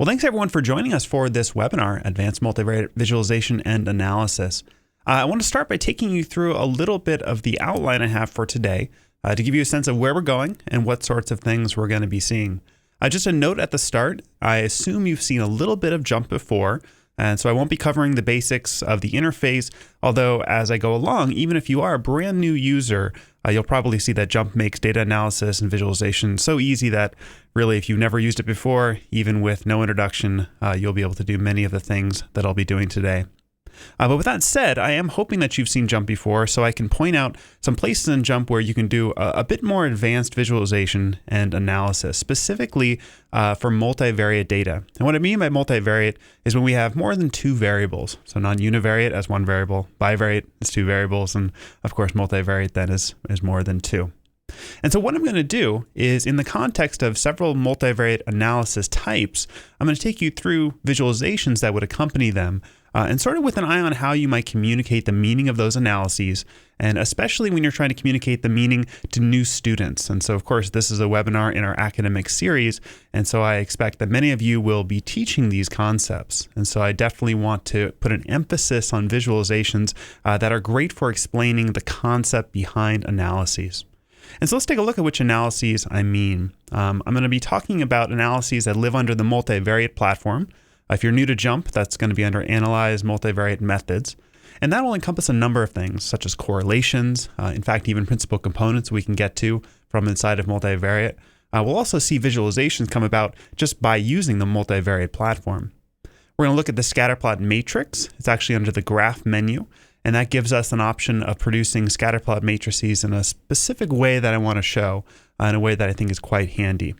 Well, thanks everyone for joining us for this webinar, Advanced Multivariate Visualization and Analysis. I want to start by taking you through a little bit of the outline I have for today to give you a sense of where we're going and what sorts of things we're going to be seeing. Just a note at the start, I assume you've seen a little bit of JMP before, and so I won't be covering the basics of the interface, although as I go along, even if you are a brand new user, you'll probably see that JMP makes data analysis and visualization so easy that really if you've never used it before, even with no introduction, you'll be able to do many of the things that I'll be doing today. But with that said, I am hoping that you've seen JMP before, so I can point out some places in JMP where you can do a bit more advanced visualization and analysis, specifically for multivariate data. And what I mean by multivariate is when we have more than two variables. So non-univariate as one variable, bivariate is two variables, and of course multivariate then is more than two. And so what I'm going to do is, in the context of several multivariate analysis types, I'm going to take you through visualizations that would accompany them, and sort of with an eye on how you might communicate the meaning of those analyses, and especially when you're trying to communicate the meaning to new students. And so, of course, this is a webinar in our academic series, and so I expect that many of you will be teaching these concepts. And so I definitely want to put an emphasis on visualizations that are great for explaining the concept behind analyses. And so let's take a look at which analyses I mean. I'm going to be talking about analyses that live under the multivariate platform. If you're new to JMP, that's going to be under Analyze Multivariate Methods. And that will encompass a number of things, such as correlations, in fact, even principal components we can get to from inside of multivariate. We'll also see visualizations come about just by using the multivariate platform. We're going to look at the scatterplot matrix. It's actually under the graph menu. And that gives us an option of producing scatterplot matrices in a specific way that I want to show, in a way that I think is quite handy.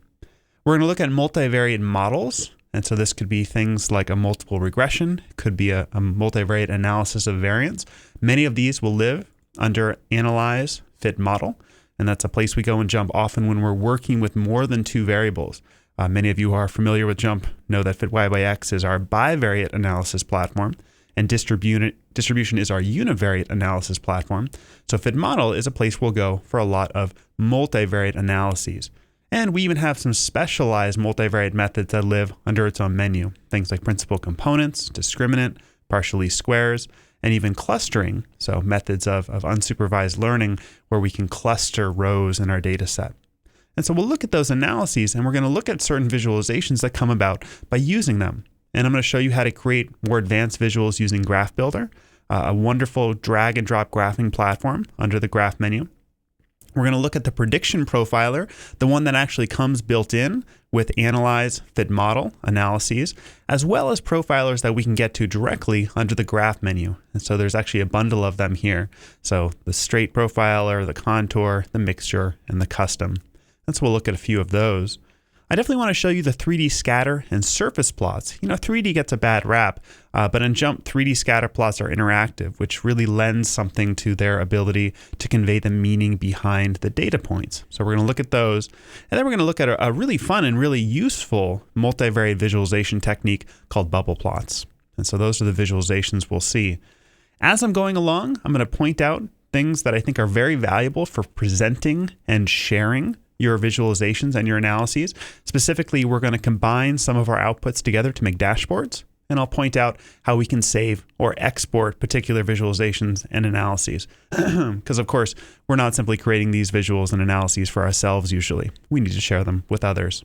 We're going to look at multivariate models. And so this could be things like a multiple regression, could be a multivariate analysis of variance. Many of these will live under Analyze Fit Model. And that's a place we go in JMP often when we're working with more than two variables. Many of you who are familiar with JMP know that Fit Y by X is our bivariate analysis platform, and distribution is our univariate analysis platform. So Fit Model is a place we'll go for a lot of multivariate analyses. And we even have some specialized multivariate methods that live under its own menu. Things like principal components, discriminant, partial least squares, and even clustering. So methods of unsupervised learning where we can cluster rows in our data set. And so we'll look at those analyses, and we're going to look at certain visualizations that come about by using them. And I'm going to show you how to create more advanced visuals using Graph Builder, a wonderful drag and drop graphing platform under the graph menu. We're going to look at the prediction profiler, the one that actually comes built in with Analyze Fit Model analyses, as well as profilers that we can get to directly under the graph menu. And so there's actually a bundle of them here. So the straight profiler, the contour, the mixture, and the custom. And so we'll look at a few of those. I definitely want to show you the 3D scatter and surface plots. 3D gets a bad rap, but in JMP, 3D scatter plots are interactive, which really lends something to their ability to convey the meaning behind the data points. So we're going to look at those, and then we're going to look at a really fun and really useful multivariate visualization technique called bubble plots. And so those are the visualizations we'll see. As I'm going along, I'm going to point out things that I think are very valuable for presenting and sharing your visualizations and your analyses. Specifically, we're going to combine some of our outputs together to make dashboards, and I'll point out how we can save or export particular visualizations and analyses. Because of course, we're not simply creating these visuals and analyses for ourselves usually. We need to share them with others.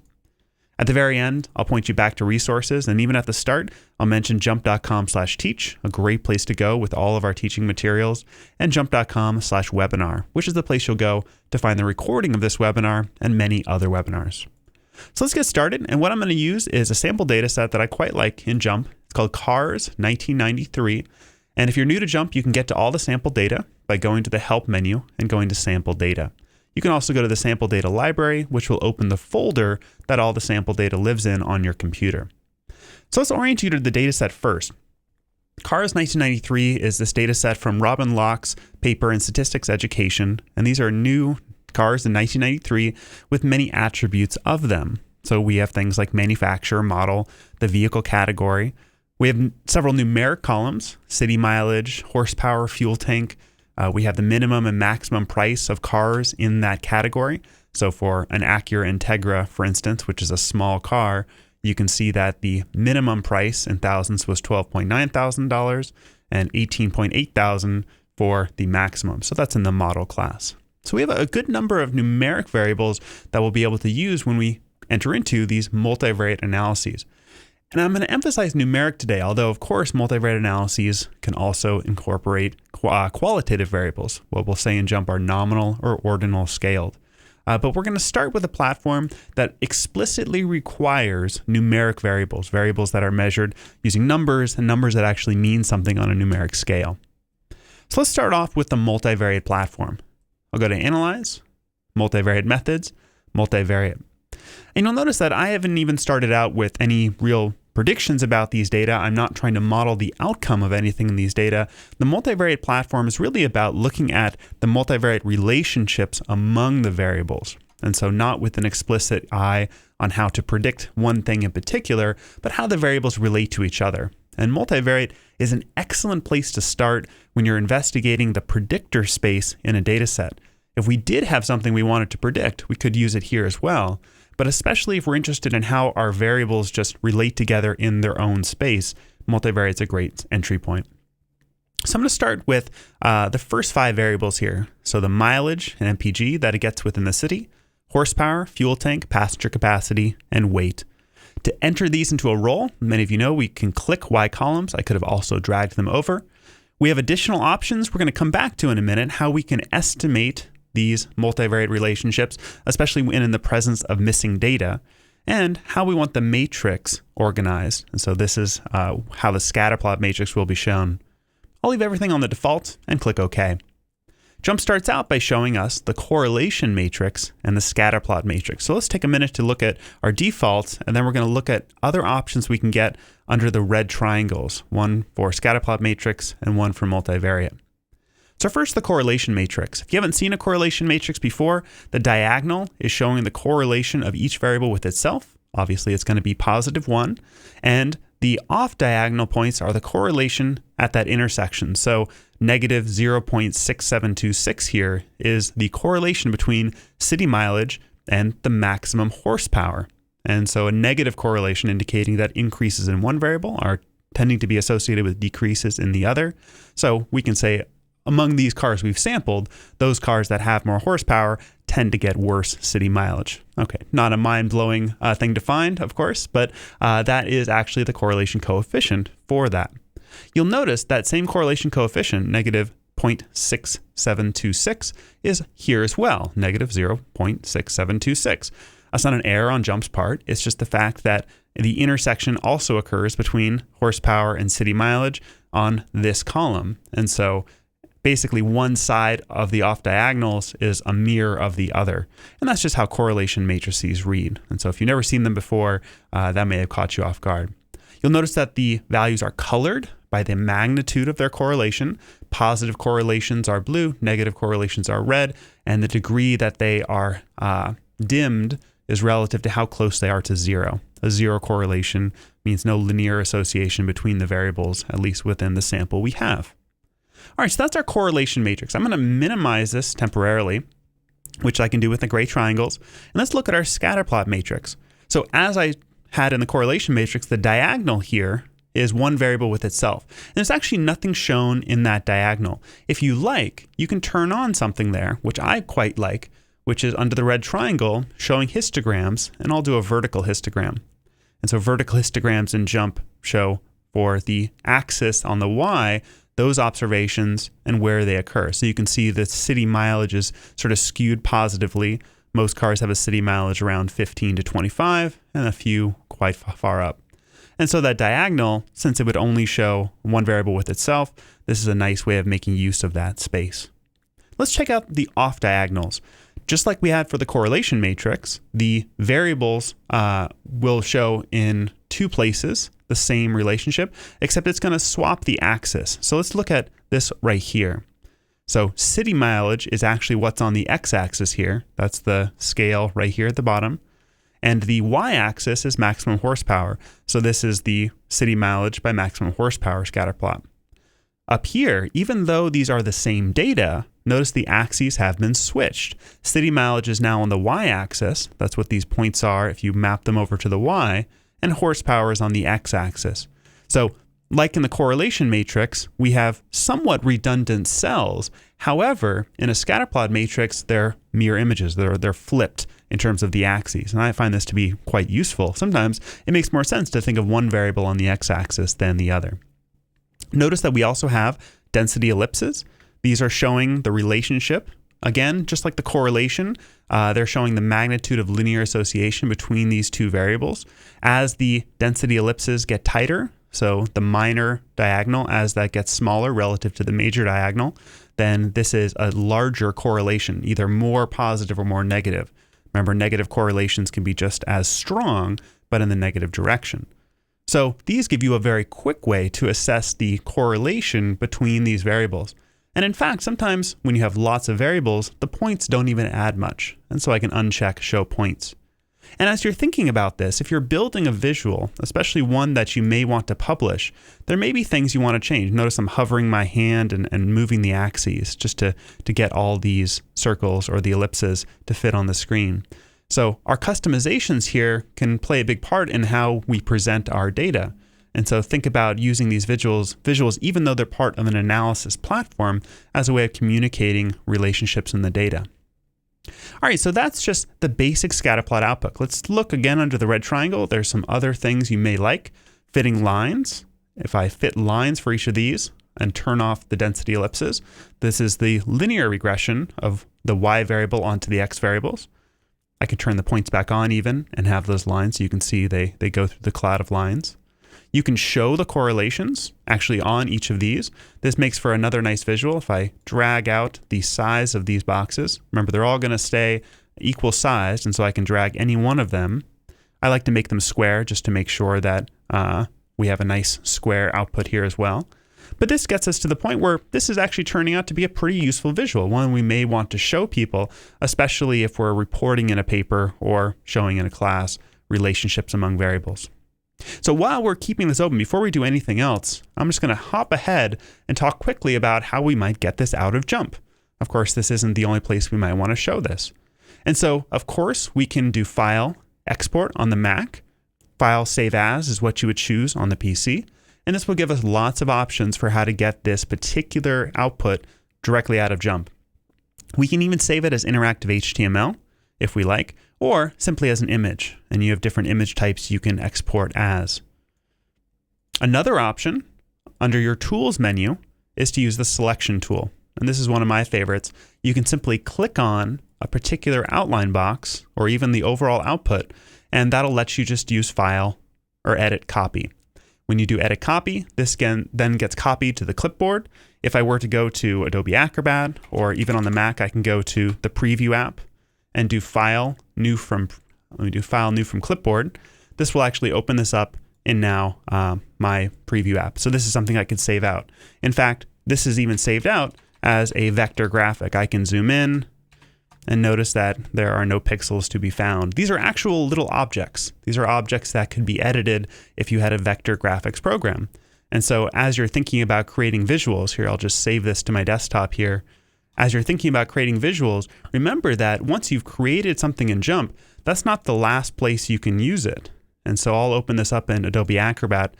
At the very end, I'll point you back to resources, and even at the start, I'll mention jmp.com/teach, a great place to go with all of our teaching materials, and jmp.com/webinar, which is the place you'll go to find the recording of this webinar and many other webinars. So let's get started, and what I'm going to use is a sample data set that I quite like in JMP. It's called CARS 1993, and if you're new to JMP, you can get to all the sample data by going to the Help menu and going to Sample Data. You can also go to the sample data library, which will open the folder that all the sample data lives in on your computer. So let's orient you to the data set first. CARS 1993 is this data set from Robin Locke's paper in Statistics Education, and these are new CARS in 1993 with many attributes of them. So we have things like manufacturer, model, the vehicle category. We have several numeric columns, city mileage, horsepower, fuel tank. We have the minimum and maximum price of cars in that category. So for an Acura Integra, for instance, which is a small car, you can see that the minimum price in thousands was $12.9 thousand and $18.8 thousand for the maximum. So that's in the model class. So we have a good number of numeric variables that we'll be able to use when we enter into these multivariate analyses. And I'm going to emphasize numeric today, although of course multivariate analyses can also incorporate qualitative variables. What we'll say in JMP are nominal or ordinal scaled. But we're going to start with a platform that explicitly requires numeric variables, variables that are measured using numbers and numbers that actually mean something on a numeric scale. So let's start off with the multivariate platform. I'll go to Analyze, Multivariate Methods, Multivariate. And you'll notice that I haven't even started out with any real predictions about these data. I'm not trying to model the outcome of anything in these data. The multivariate platform is really about looking at the multivariate relationships among the variables. And so not with an explicit eye on how to predict one thing in particular, but how the variables relate to each other. And multivariate is an excellent place to start when you're investigating the predictor space in a data set. If we did have something we wanted to predict, we could use it here as well. But especially if we're interested in how our variables just relate together in their own space, multivariate is a great entry point. So I'm going to start with the first 5 variables here. So the mileage and MPG that it gets within the city, horsepower, fuel tank, passenger capacity, and weight. To enter these into a role, many of you know we can click Y columns. I could have also dragged them over. We have additional options we're going to come back to in a minute, how we can estimate these multivariate relationships, especially when in the presence of missing data, and how we want the matrix organized. And so this is how the scatter plot matrix will be shown. I'll leave everything on the default and click OK. JMP starts out by showing us the correlation matrix and the scatter plot matrix. So let's take a minute to look at our defaults, and then we're going to look at other options we can get under the red triangles, one for scatter plot matrix and one for multivariate. So first, the correlation matrix. If you haven't seen a correlation matrix before, the diagonal is showing the correlation of each variable with itself. Obviously, it's going to be +1. And the off diagonal points are the correlation at that intersection. So -0.6726 here is the correlation between city mileage and the maximum horsepower. And so a negative correlation indicating that increases in one variable are tending to be associated with decreases in the other. So we can say among these cars we've sampled, those cars that have more horsepower tend to get worse city mileage. Okay, not a mind-blowing thing to find, of course, but that is actually the correlation coefficient for that. You'll notice that same correlation coefficient, -0.6726, is here as well, -0.6726. That's not an error on JMP's part. It's just the fact that the intersection also occurs between horsepower and city mileage on this column. And so basically one side of the off diagonals is a mirror of the other. And that's just how correlation matrices read. And so if you've never seen them before, that may have caught you off guard. You'll notice that the values are colored by the magnitude of their correlation. Positive correlations are blue, negative correlations are red, and the degree that they are dimmed is relative to how close they are to 0. A 0 correlation means no linear association between the variables, at least within the sample we have. All right, so that's our correlation matrix. I'm going to minimize this temporarily, which I can do with the gray triangles. And let's look at our scatter plot matrix. So as I had in the correlation matrix, the diagonal here is one variable with itself. And there's actually nothing shown in that diagonal. If you like, you can turn on something there, which I quite like, which is under the red triangle showing histograms, and I'll do a vertical histogram. And so vertical histograms in JMP show for the axis on the Y, those observations and where they occur. So you can see the city mileage is sort of skewed positively. Most cars have a city mileage around 15 to 25 and a few quite far up. And so that diagonal, since it would only show one variable with itself, this is a nice way of making use of that space. Let's check out the off diagonals. Just like we had for the correlation matrix, the variables will show in 2 places the same relationship, except it's going to swap the axis. So let's look at this right here. So city mileage is actually what's on the x-axis here. That's the scale right here at the bottom. And the y-axis is maximum horsepower. So this is the city mileage by maximum horsepower scatter plot. Up here, even though these are the same data, notice the axes have been switched. City mileage is now on the y-axis. That's what these points are if you map them over to the y. and horsepower is on the x-axis. So like in the correlation matrix, we have somewhat redundant cells. However, in a scatterplot matrix, they're mirror images. They're flipped in terms of the axes. And I find this to be quite useful. Sometimes it makes more sense to think of one variable on the x-axis than the other. Notice that we also have density ellipses. These are showing the relationship. Again, just like the correlation, they're showing the magnitude of linear association between these two variables. As the density ellipses get tighter, so the minor diagonal, as that gets smaller relative to the major diagonal, then this is a larger correlation, either more positive or more negative. Remember, negative correlations can be just as strong, but in the negative direction. So these give you a very quick way to assess the correlation between these variables. And in fact, sometimes when you have lots of variables, the points don't even add much. And so I can uncheck show points. And as you're thinking about this, if you're building a visual, especially one that you may want to publish, there may be things you want to change. Notice I'm hovering my hand and moving the axes just to get all these circles or the ellipses to fit on the screen. So our customizations here can play a big part in how we present our data. And so think about using these visuals, even though they're part of an analysis platform, as a way of communicating relationships in the data. All right, so that's just the basic scatterplot output. Let's look again under the red triangle. There's some other things you may like. Fitting lines. If I fit lines for each of these and turn off the density ellipses, this is the linear regression of the y variable onto the x variables. I can turn the points back on even and have those lines so you can see they go through the cloud of lines. You can show the correlations actually on each of these. This makes for another nice visual. If I drag out the size of these boxes, remember they're all going to stay equal sized, and so I can drag any one of them. I like to make them square just to make sure that we have a nice square output here as well. But this gets us to the point where this is actually turning out to be a pretty useful visual, one we may want to show people, especially if we're reporting in a paper or showing in a class relationships among variables. So while we're keeping this open, before we do anything else, I'm just going to hop ahead and talk quickly about how we might get this out of JMP. Of course, this isn't the only place we might want to show this. And so, of course, we can do File, Export on the Mac. File Save As is what you would choose on the PC. And this will give us lots of options for how to get this particular output directly out of JMP. We can even save it as interactive HTML if we like, or simply as an image, and you have different image types you can export as. Another option under your Tools menu is to use the Selection tool, and this is one of my favorites. You can simply click on a particular outline box or even the overall output, and that'll let you just use File or Edit Copy. When you do Edit Copy, this then gets copied to the clipboard. If I were to go to Adobe Acrobat, or even on the Mac, I can go to the Preview app and do File, New from Clipboard. This will actually open this up in now my Preview app. So this is something I could save out. In fact, this is even saved out as a vector graphic. I can zoom in and notice that there are no pixels to be found. These are actual little objects. These are objects that could be edited if you had a vector graphics program. And so as you're thinking about creating visuals, here I'll just save this to my desktop here. As you're thinking about creating visuals, remember that once you've created something in JMP, that's not the last place you can use it. And so I'll open this up in Adobe Acrobat,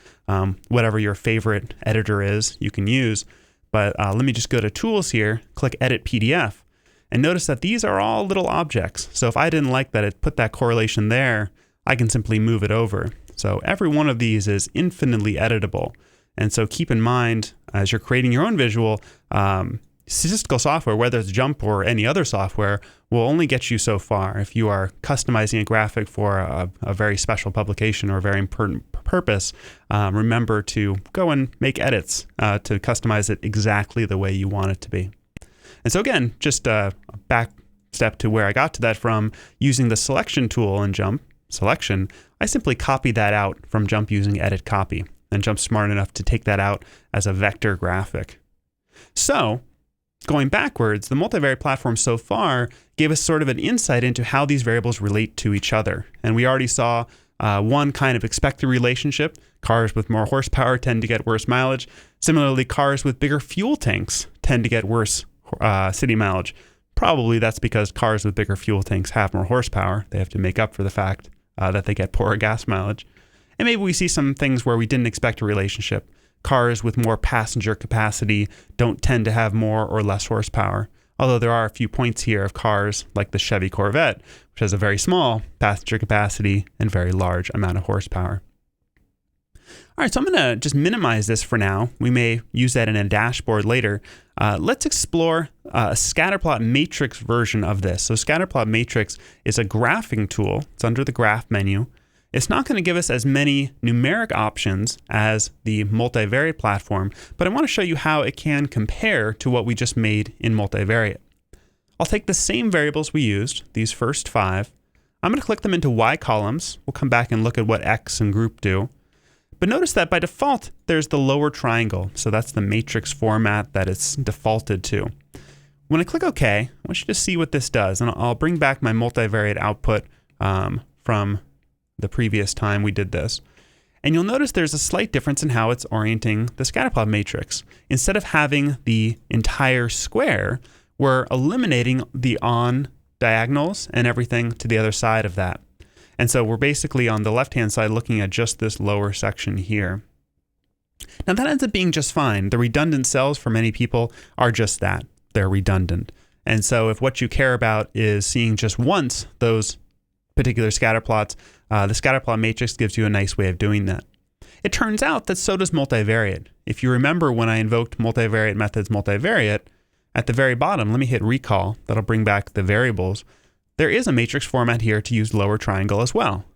whatever your favorite editor is you can use. But let me just go to Tools here, click Edit PDF, and notice that these are all little objects. So if I didn't like that it put that correlation there, I can simply move it over. So every one of these is infinitely editable. And so keep in mind, as you're creating your own visual, statistical software, whether it's JMP or any other software, will only get you so far. If you are customizing a graphic for a very special publication or a very important purpose, remember to go and make edits to customize it exactly the way you want it to be. And so again, just a back step to where I got to that from using the Selection tool in JMP, Selection, I simply copy that out from JMP using Edit Copy. And JMP's smart enough to take that out as a vector graphic. So, going backwards, the multivariate platform so far gave us sort of an insight into how these variables relate to each other. And we already saw one kind of expected relationship. Cars with more horsepower tend to get worse mileage. Similarly, cars with bigger fuel tanks tend to get worse city mileage. Probably that's because cars with bigger fuel tanks have more horsepower. They have to make up for the fact that they get poorer gas mileage. And maybe we see some things where we didn't expect a relationship. Cars with more passenger capacity don't tend to have more or less horsepower. Although there are a few points here of cars like the Chevy Corvette, which has a very small passenger capacity and very large amount of horsepower. All right, so I'm going to just minimize this for now. We may use that in a dashboard later. Let's explore a scatterplot matrix version of this. So scatterplot matrix is a graphing tool. It's under the graph menu. It's not going to give us as many numeric options as the multivariate platform, but I want to show you how it can compare to what we just made in multivariate. I'll take the same variables we used, these first 5. I'm going to click them into Y columns. We'll come back and look at what X and group do. But notice that by default, there's the lower triangle. So that's the matrix format that it's defaulted to. When I click OK, I want you to see what this does. And I'll bring back my multivariate output from the previous time we did this. And you'll notice there's a slight difference in how it's orienting the scatterplot matrix. Instead of having the entire square, we're eliminating the on diagonals and everything to the other side of that. And so we're basically on the left-hand side looking at just this lower section here. Now that ends up being just fine. The redundant cells for many people are just that. They're redundant. And so if what you care about is seeing just once those particular scatterplots, the scatterplot matrix gives you a nice way of doing that. It turns out that so does multivariate. If you remember when I invoked multivariate methods multivariate, at the very bottom, let me hit recall. That'll bring back the variables. There is a matrix format here to use lower triangle as well.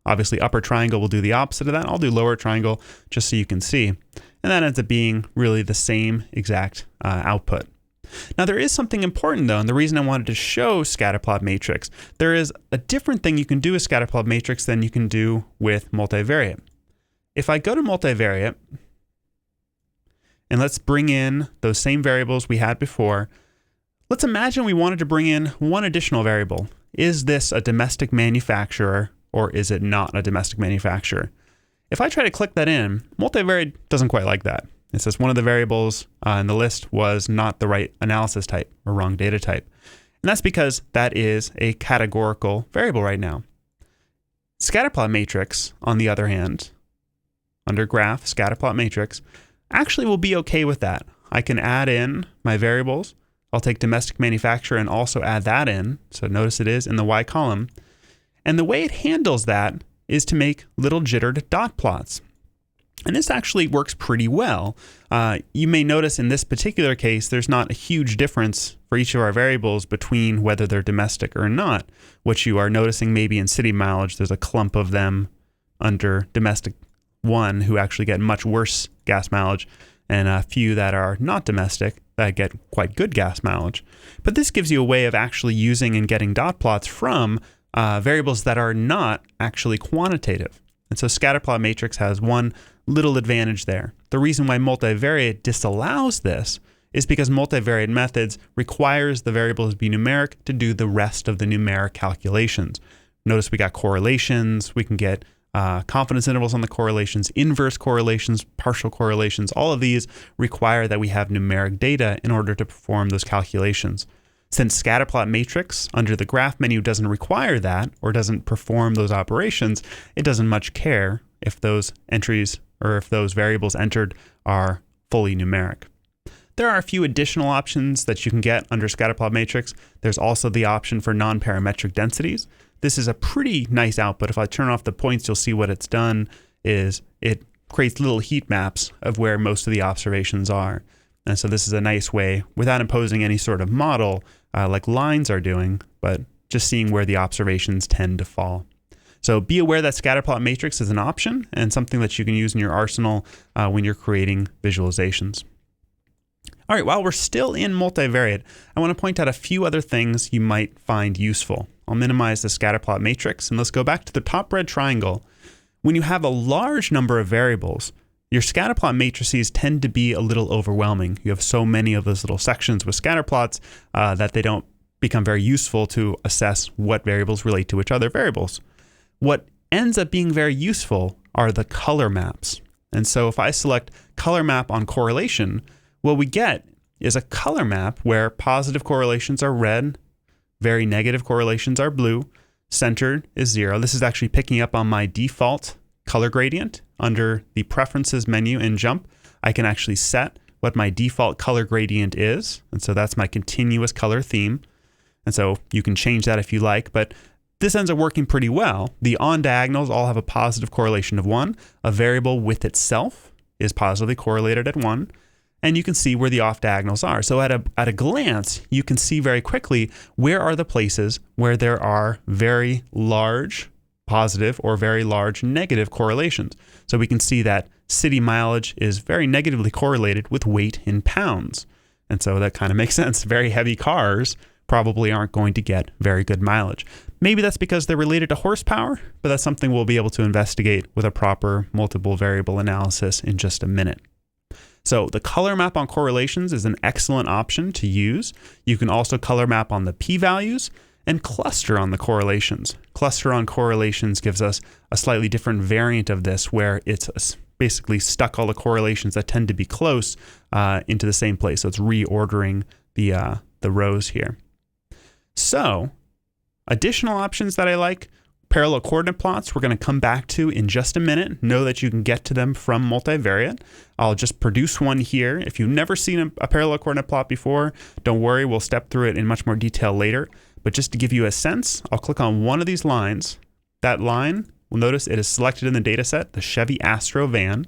Obviously, upper triangle will do the opposite of that. I'll do lower triangle just so you can see. And that ends up being really the same exact output. Now, there is something important, though, and the reason I wanted to show scatterplot matrix. There is a different thing you can do with scatterplot matrix than you can do with multivariate. If I go to multivariate, and let's bring in those same variables we had before, let's imagine we wanted to bring in one additional variable. Is this a domestic manufacturer or is it not a domestic manufacturer? If I try to click that in, multivariate doesn't quite like that. It says one of the variables in the list was not the right analysis type or wrong data type. And that's because that is a categorical variable right now. Scatterplot matrix, on the other hand, under graph, scatterplot matrix, actually will be okay with that. I can add in my variables. I'll take domestic manufacturer and also add that in. So notice it is in the Y column. And the way it handles that is to make little jittered dot plots. And this actually works pretty well. You may notice in this particular case, there's not a huge difference for each of our variables between whether they're domestic or not. What you are noticing maybe in city mileage, there's a clump of them under domestic 1 who actually get much worse gas mileage, and a few that are not domestic that get quite good gas mileage. But this gives you a way of actually using and getting dot plots from variables that are not actually quantitative. And so scatterplot matrix has one little advantage there. The reason why multivariate disallows this is because multivariate methods requires the variables be numeric to do the rest of the numeric calculations. Notice we got correlations, we can get confidence intervals on the correlations, inverse correlations, partial correlations. All of these require that we have numeric data in order to perform those calculations. Since scatterplot matrix under the graph menu doesn't require that or doesn't perform those operations, it doesn't much care if those entries or if those variables entered are fully numeric. There are a few additional options that you can get under scatterplot matrix. There's also the option for non-parametric densities. This is a pretty nice output. If I turn off the points, you'll see what it's done is it creates little heat maps of where most of the observations are. And so this is a nice way, without imposing any sort of model like lines are doing, but just seeing where the observations tend to fall. So be aware that scatterplot matrix is an option and something that you can use in your arsenal when you're creating visualizations. All right, while we're still in multivariate, I want to point out a few other things you might find useful. I'll minimize the scatterplot matrix and let's go back to the top red triangle. When you have a large number of variables, your scatterplot matrices tend to be a little overwhelming. You have so many of those little sections with scatterplots that they don't become very useful to assess what variables relate to which other variables. What ends up being very useful are the color maps. And so if I select color map on correlation, what we get is a color map where positive correlations are red, very negative correlations are blue, centered is 0. This is actually picking up on my default color gradient. Under the preferences menu in JMP, I can actually set what my default color gradient is. And so that's my continuous color theme. And so you can change that if you like, but this ends up working pretty well. The on diagonals all have a positive correlation of 1. A variable with itself is positively correlated at 1. And you can see where the off diagonals are. So at a glance, you can see very quickly where are the places where there are very large positive or very large negative correlations. So we can see that city mileage is very negatively correlated with weight in pounds. And so that kind of makes sense. Very heavy cars probably aren't going to get very good mileage. Maybe that's because they're related to horsepower, but that's something we'll be able to investigate with a proper multiple variable analysis in just a minute. So the color map on correlations is an excellent option to use. You can also color map on the p-values and cluster on the correlations. Cluster on correlations gives us a slightly different variant of this where it's basically stuck all the correlations that tend to be close into the same place. So it's reordering the rows here. So additional options that I like, parallel coordinate plots, we're going to come back to in just a minute. Know that you can get to them from Multivariate. I'll just produce one here. If you've never seen a parallel coordinate plot before, don't worry, we'll step through it in much more detail later. But just to give you a sense, I'll click on one of these lines. That line, we'll notice it is selected in the data set, the Chevy Astro van.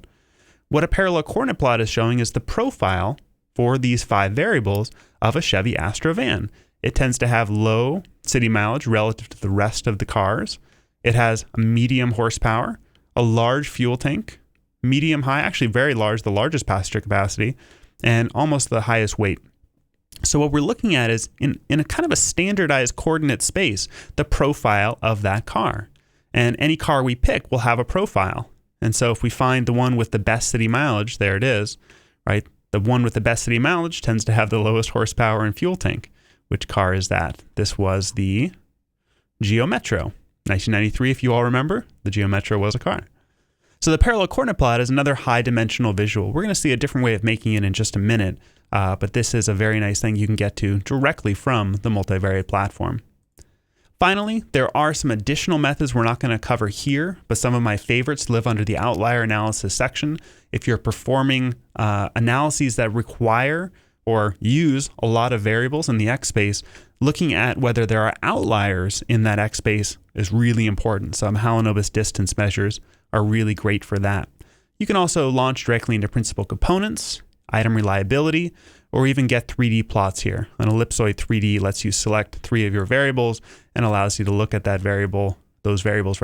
What a parallel coordinate plot is showing is the profile for these 5 variables of a Chevy Astro van. It tends to have low city mileage relative to the rest of the cars. It has a medium horsepower, a large fuel tank, medium high, actually very large, the largest passenger capacity, and almost the highest weight. So what we're looking at is in a kind of a standardized coordinate space, the profile of that car. And any car we pick will have a profile. And so if we find the one with the best city mileage, there it is, right? The one with the best city mileage tends to have the lowest horsepower and fuel tank. Which car is that? This was the Geo Metro. 1993, if you all remember, the Geo Metro was a car. So the parallel coordinate plot is another high-dimensional visual. We're going to see a different way of making it in just a minute, but this is a very nice thing you can get to directly from the Multivariate platform. Finally, there are some additional methods we're not going to cover here, but some of my favorites live under the outlier analysis section. If you're performing analyses that require or use a lot of variables in the X space, looking at whether there are outliers in that X space is really important. Some Mahalanobis distance measures are really great for that. You can also launch directly into principal components, item reliability, or even get 3D plots here. An ellipsoid 3D lets you select 3 of your variables and allows you to look at those variables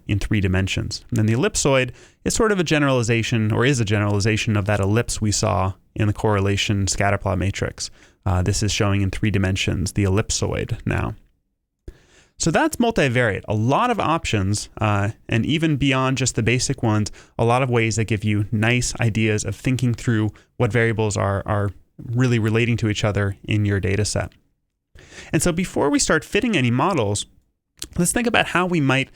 in 3 dimensions. And then the ellipsoid is sort of a generalization, or is a generalization of that ellipse we saw in the correlation scatterplot matrix. This is showing in 3 dimensions, the ellipsoid now. So that's multivariate. A lot of options, and even beyond just the basic ones, a lot of ways that give you nice ideas of thinking through what variables are really relating to each other in your data set. And so before we start fitting any models, let's think about how we might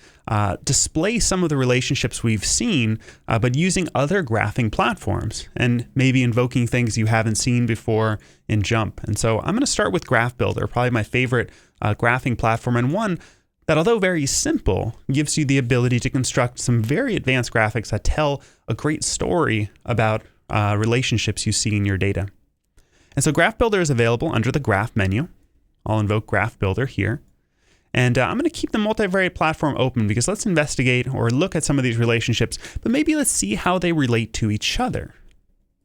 display some of the relationships we've seen, but using other graphing platforms and maybe invoking things you haven't seen before in JMP. And so I'm going to start with Graph Builder, probably my favorite graphing platform, and one that, although very simple, gives you the ability to construct some very advanced graphics that tell a great story about relationships you see in your data. And so Graph Builder is available under the Graph menu. I'll invoke Graph Builder here. And I'm going to keep the Multivariate platform open because let's investigate or look at some of these relationships, but maybe let's see how they relate to each other.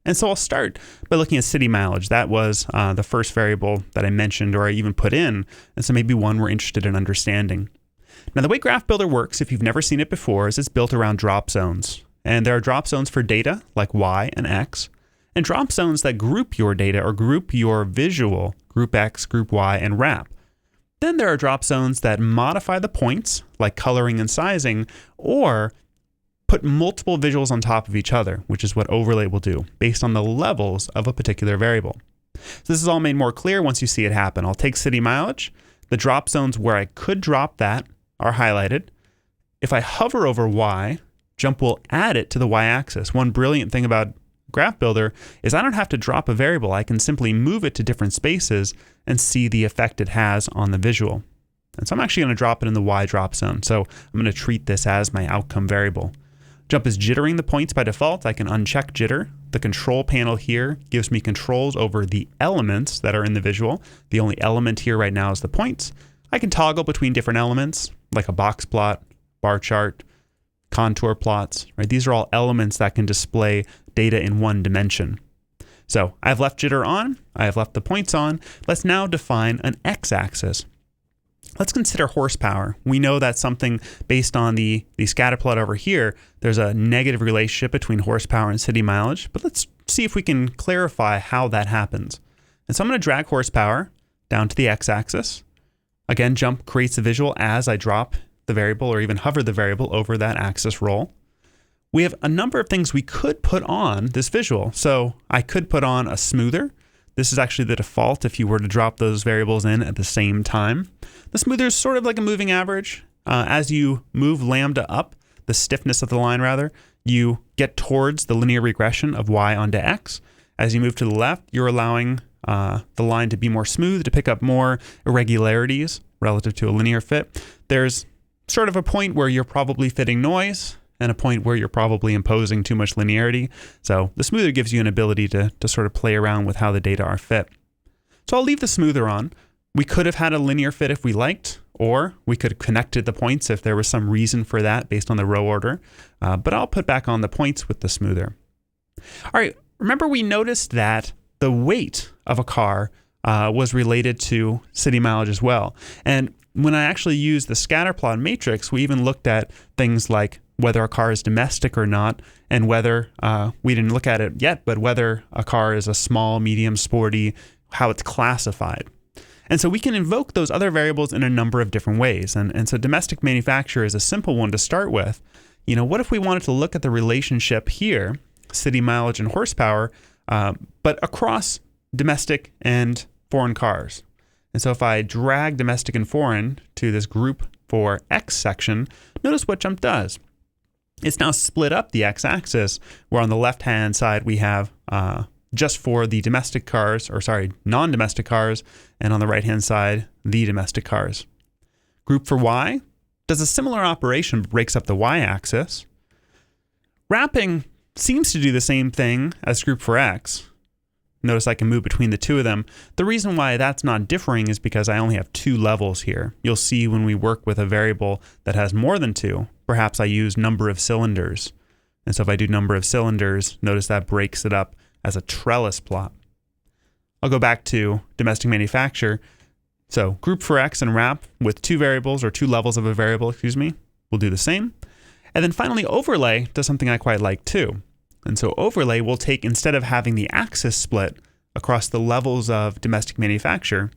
And so I'll start by looking at city mileage. That was the first variable that I mentioned or I even put in, and so maybe one we're interested in understanding. Now, the way Graph Builder works, if you've never seen it before, is it's built around drop zones. And there are drop zones for data like Y and X, and drop zones that group your data or group your visual, group X, group Y, and wrap. Then there are drop zones that modify the points, like coloring and sizing, or put multiple visuals on top of each other, which is what overlay will do, based on the levels of a particular variable. So this is all made more clear once you see it happen. I'll take city mileage. The drop zones where I could drop that are highlighted. If I hover over Y, JMP will add it to the Y-axis. One brilliant thing about Graph Builder is I don't have to drop a variable. I can simply move it to different spaces and see the effect it has on the visual. And so I'm actually going to drop it in the Y drop zone. So I'm going to treat this as my outcome variable. Jump is jittering the points by default. I can uncheck jitter. The control panel here gives me controls over the elements that are in the visual. The only element here right now is the points. I can toggle between different elements, like a box plot, bar chart, contour plots, right? These are all elements that can display data in one dimension. So I've left jitter on, I have left the points on. Let's now define an x-axis. Let's consider horsepower. We know that something based on the scatter plot over here, there's a negative relationship between horsepower and city mileage, but let's see if we can clarify how that happens. And so I'm going to drag horsepower down to the x-axis. Again, jump creates the visual as I drop the variable or even hover the variable over that axis roll. We have a number of things we could put on this visual. So I could put on a smoother. This is actually the default if you were to drop those variables in at the same time. The smoother is sort of like a moving average. As you move lambda up, the stiffness of the line rather, you get towards the linear regression of y onto x. As you move to the left, you're allowing the line to be more smooth, to pick up more irregularities relative to a linear fit. There's sort of a point where you're probably fitting noise and a point where you're probably imposing too much linearity. So the smoother gives you an ability to sort of play around with how the data are fit. So I'll leave the smoother on. We could have had a linear fit if we liked, or we could have connected the points if there was some reason for that based on the row order. But I'll put back on the points with the smoother. All right, remember we noticed that the weight of a car was related to city mileage as well. And when I actually used the scatter plot matrix, we even looked at things like whether a car is domestic or not, and whether, we didn't look at it yet, but whether a car is a small, medium, sporty, how it's classified. And so we can invoke those other variables in a number of different ways. And so domestic manufacturer is a simple one to start with. You know, what if we wanted to look at the relationship here, city mileage and horsepower, but across domestic and foreign cars? And so if I drag domestic and foreign to this group for X section, notice what jump does. It's now split up the x-axis, where on the left-hand side we have just for the domestic cars, or sorry, non-domestic cars, and on the right-hand side, the domestic cars. Group for Y does a similar operation, but breaks up the y-axis. Wrapping seems to do the same thing as group for X. Notice I can move between the two of them. The reason why that's not differing is because I only have two levels here. You'll see when we work with a variable that has more than two, perhaps I use number of cylinders. And so if I do number of cylinders, notice that breaks it up as a trellis plot. I'll go back to domestic manufacturer. So group for X and wrap with two variables or two levels of a variable, we'll do the same. And then finally overlay does something I quite like too. And so overlay will take, instead of having the axis split across the levels of domestic manufacture,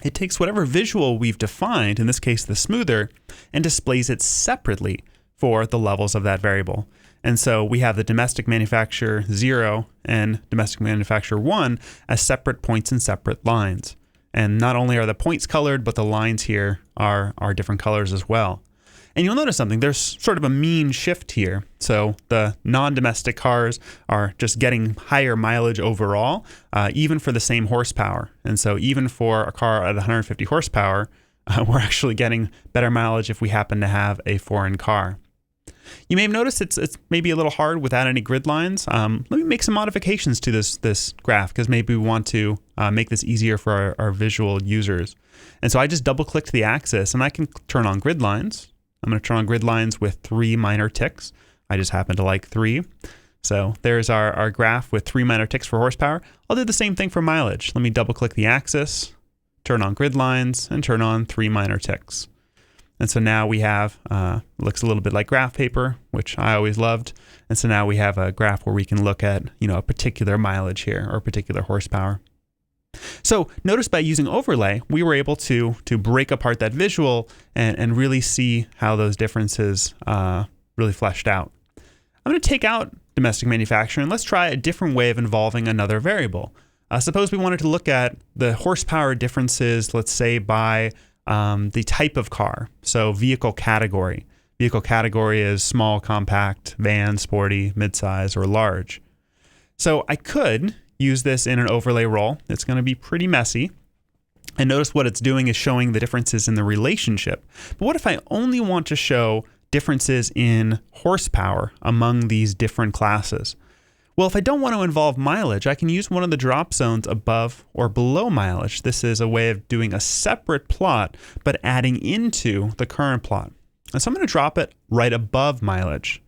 it takes whatever visual we've defined, in this case the smoother, and displays it separately for the levels of that variable. And so we have the domestic manufacturer 0 and domestic manufacturer 1 as separate points and separate lines. And not only are the points colored, but the lines here are different colors as well. And you'll notice something, there's sort of a mean shift here. So the non-domestic cars are just getting higher mileage overall, even for the same horsepower. And so even for a car at 150 horsepower, we're actually getting better mileage if we happen to have a foreign car. You may have noticed it's maybe a little hard without any grid lines. Let me make some modifications to this graph, because maybe we want to make this easier for our visual users. And so I just double-clicked the axis, and I can turn on grid lines. I'm going to turn on grid lines with 3 minor ticks. I just happen to like 3. So there's our graph with 3 minor ticks for horsepower. I'll do the same thing for mileage. Let me double click the axis, turn on grid lines, and turn on 3 minor ticks. And so now we have, looks a little bit like graph paper, which I always loved. And so now we have a graph where we can look at, a particular mileage here or a particular horsepower. So notice by using overlay, we were able to break apart that visual and really see how those differences really fleshed out. I'm going to take out domestic manufacturing. Let's try a different way of involving another variable. Suppose we wanted to look at the horsepower differences, let's say by the type of car. So vehicle category. Vehicle category is small, compact, van, sporty, midsize, or large. So I could use this in an overlay role. It's going to be pretty messy. And notice what it's doing is showing the differences in the relationship. But what if I only want to show differences in horsepower among these different classes? Well, if I don't want to involve mileage, I can use one of the drop zones above or below mileage. This is a way of doing a separate plot, but adding into the current plot. And so I'm going to drop it right above mileage.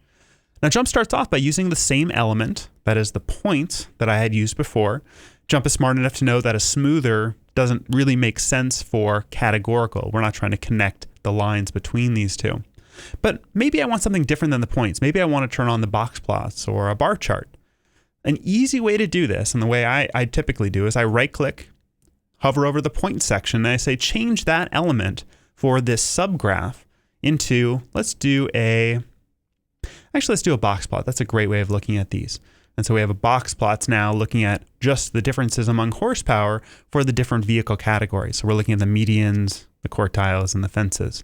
Now, jump starts off by using the same element, that is the point that I had used before. Jump is smart enough to know that a smoother doesn't really make sense for categorical. We're not trying to connect the lines between these two. But maybe I want something different than the points. Maybe I want to turn on the box plots or a bar chart. An easy way to do this, and the way I typically do, is I right-click, hover over the point section, and I say change that element for this subgraph into, let's do a box plot. That's a great way of looking at these. And so we have a box plots now looking at just the differences among horsepower for the different vehicle categories. So we're looking at the medians, the quartiles, and the fences.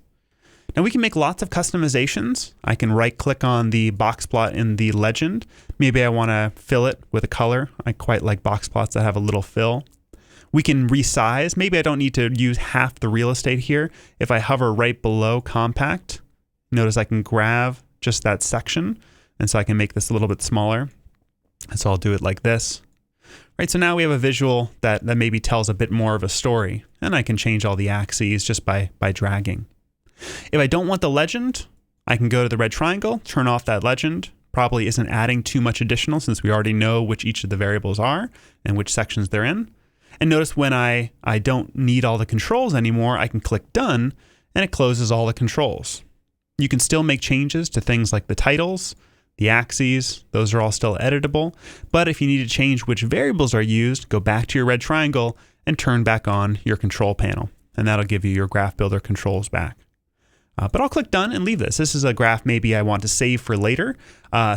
Now we can make lots of customizations. I can right click on the box plot in the legend. Maybe I want to fill it with a color. I quite like box plots that have a little fill. We can resize. Maybe I don't need to use half the real estate here. If I hover right below compact, notice I can grab just that section. And so I can make this a little bit smaller. And so I'll do it like this. Right, so now we have a visual that maybe tells a bit more of a story. And I can change all the axes just by dragging. If I don't want the legend, I can go to the red triangle, turn off that legend. Probably isn't adding too much additional since we already know which each of the variables are and which sections they're in. And notice when I don't need all the controls anymore, I can click done and it closes all the controls. You can still make changes to things like the titles, the axes, those are all still editable. But if you need to change which variables are used, go back to your red triangle and turn back on your control panel. And that'll give you your graph builder controls back. But I'll click done and leave this. This is a graph maybe I want to save for later.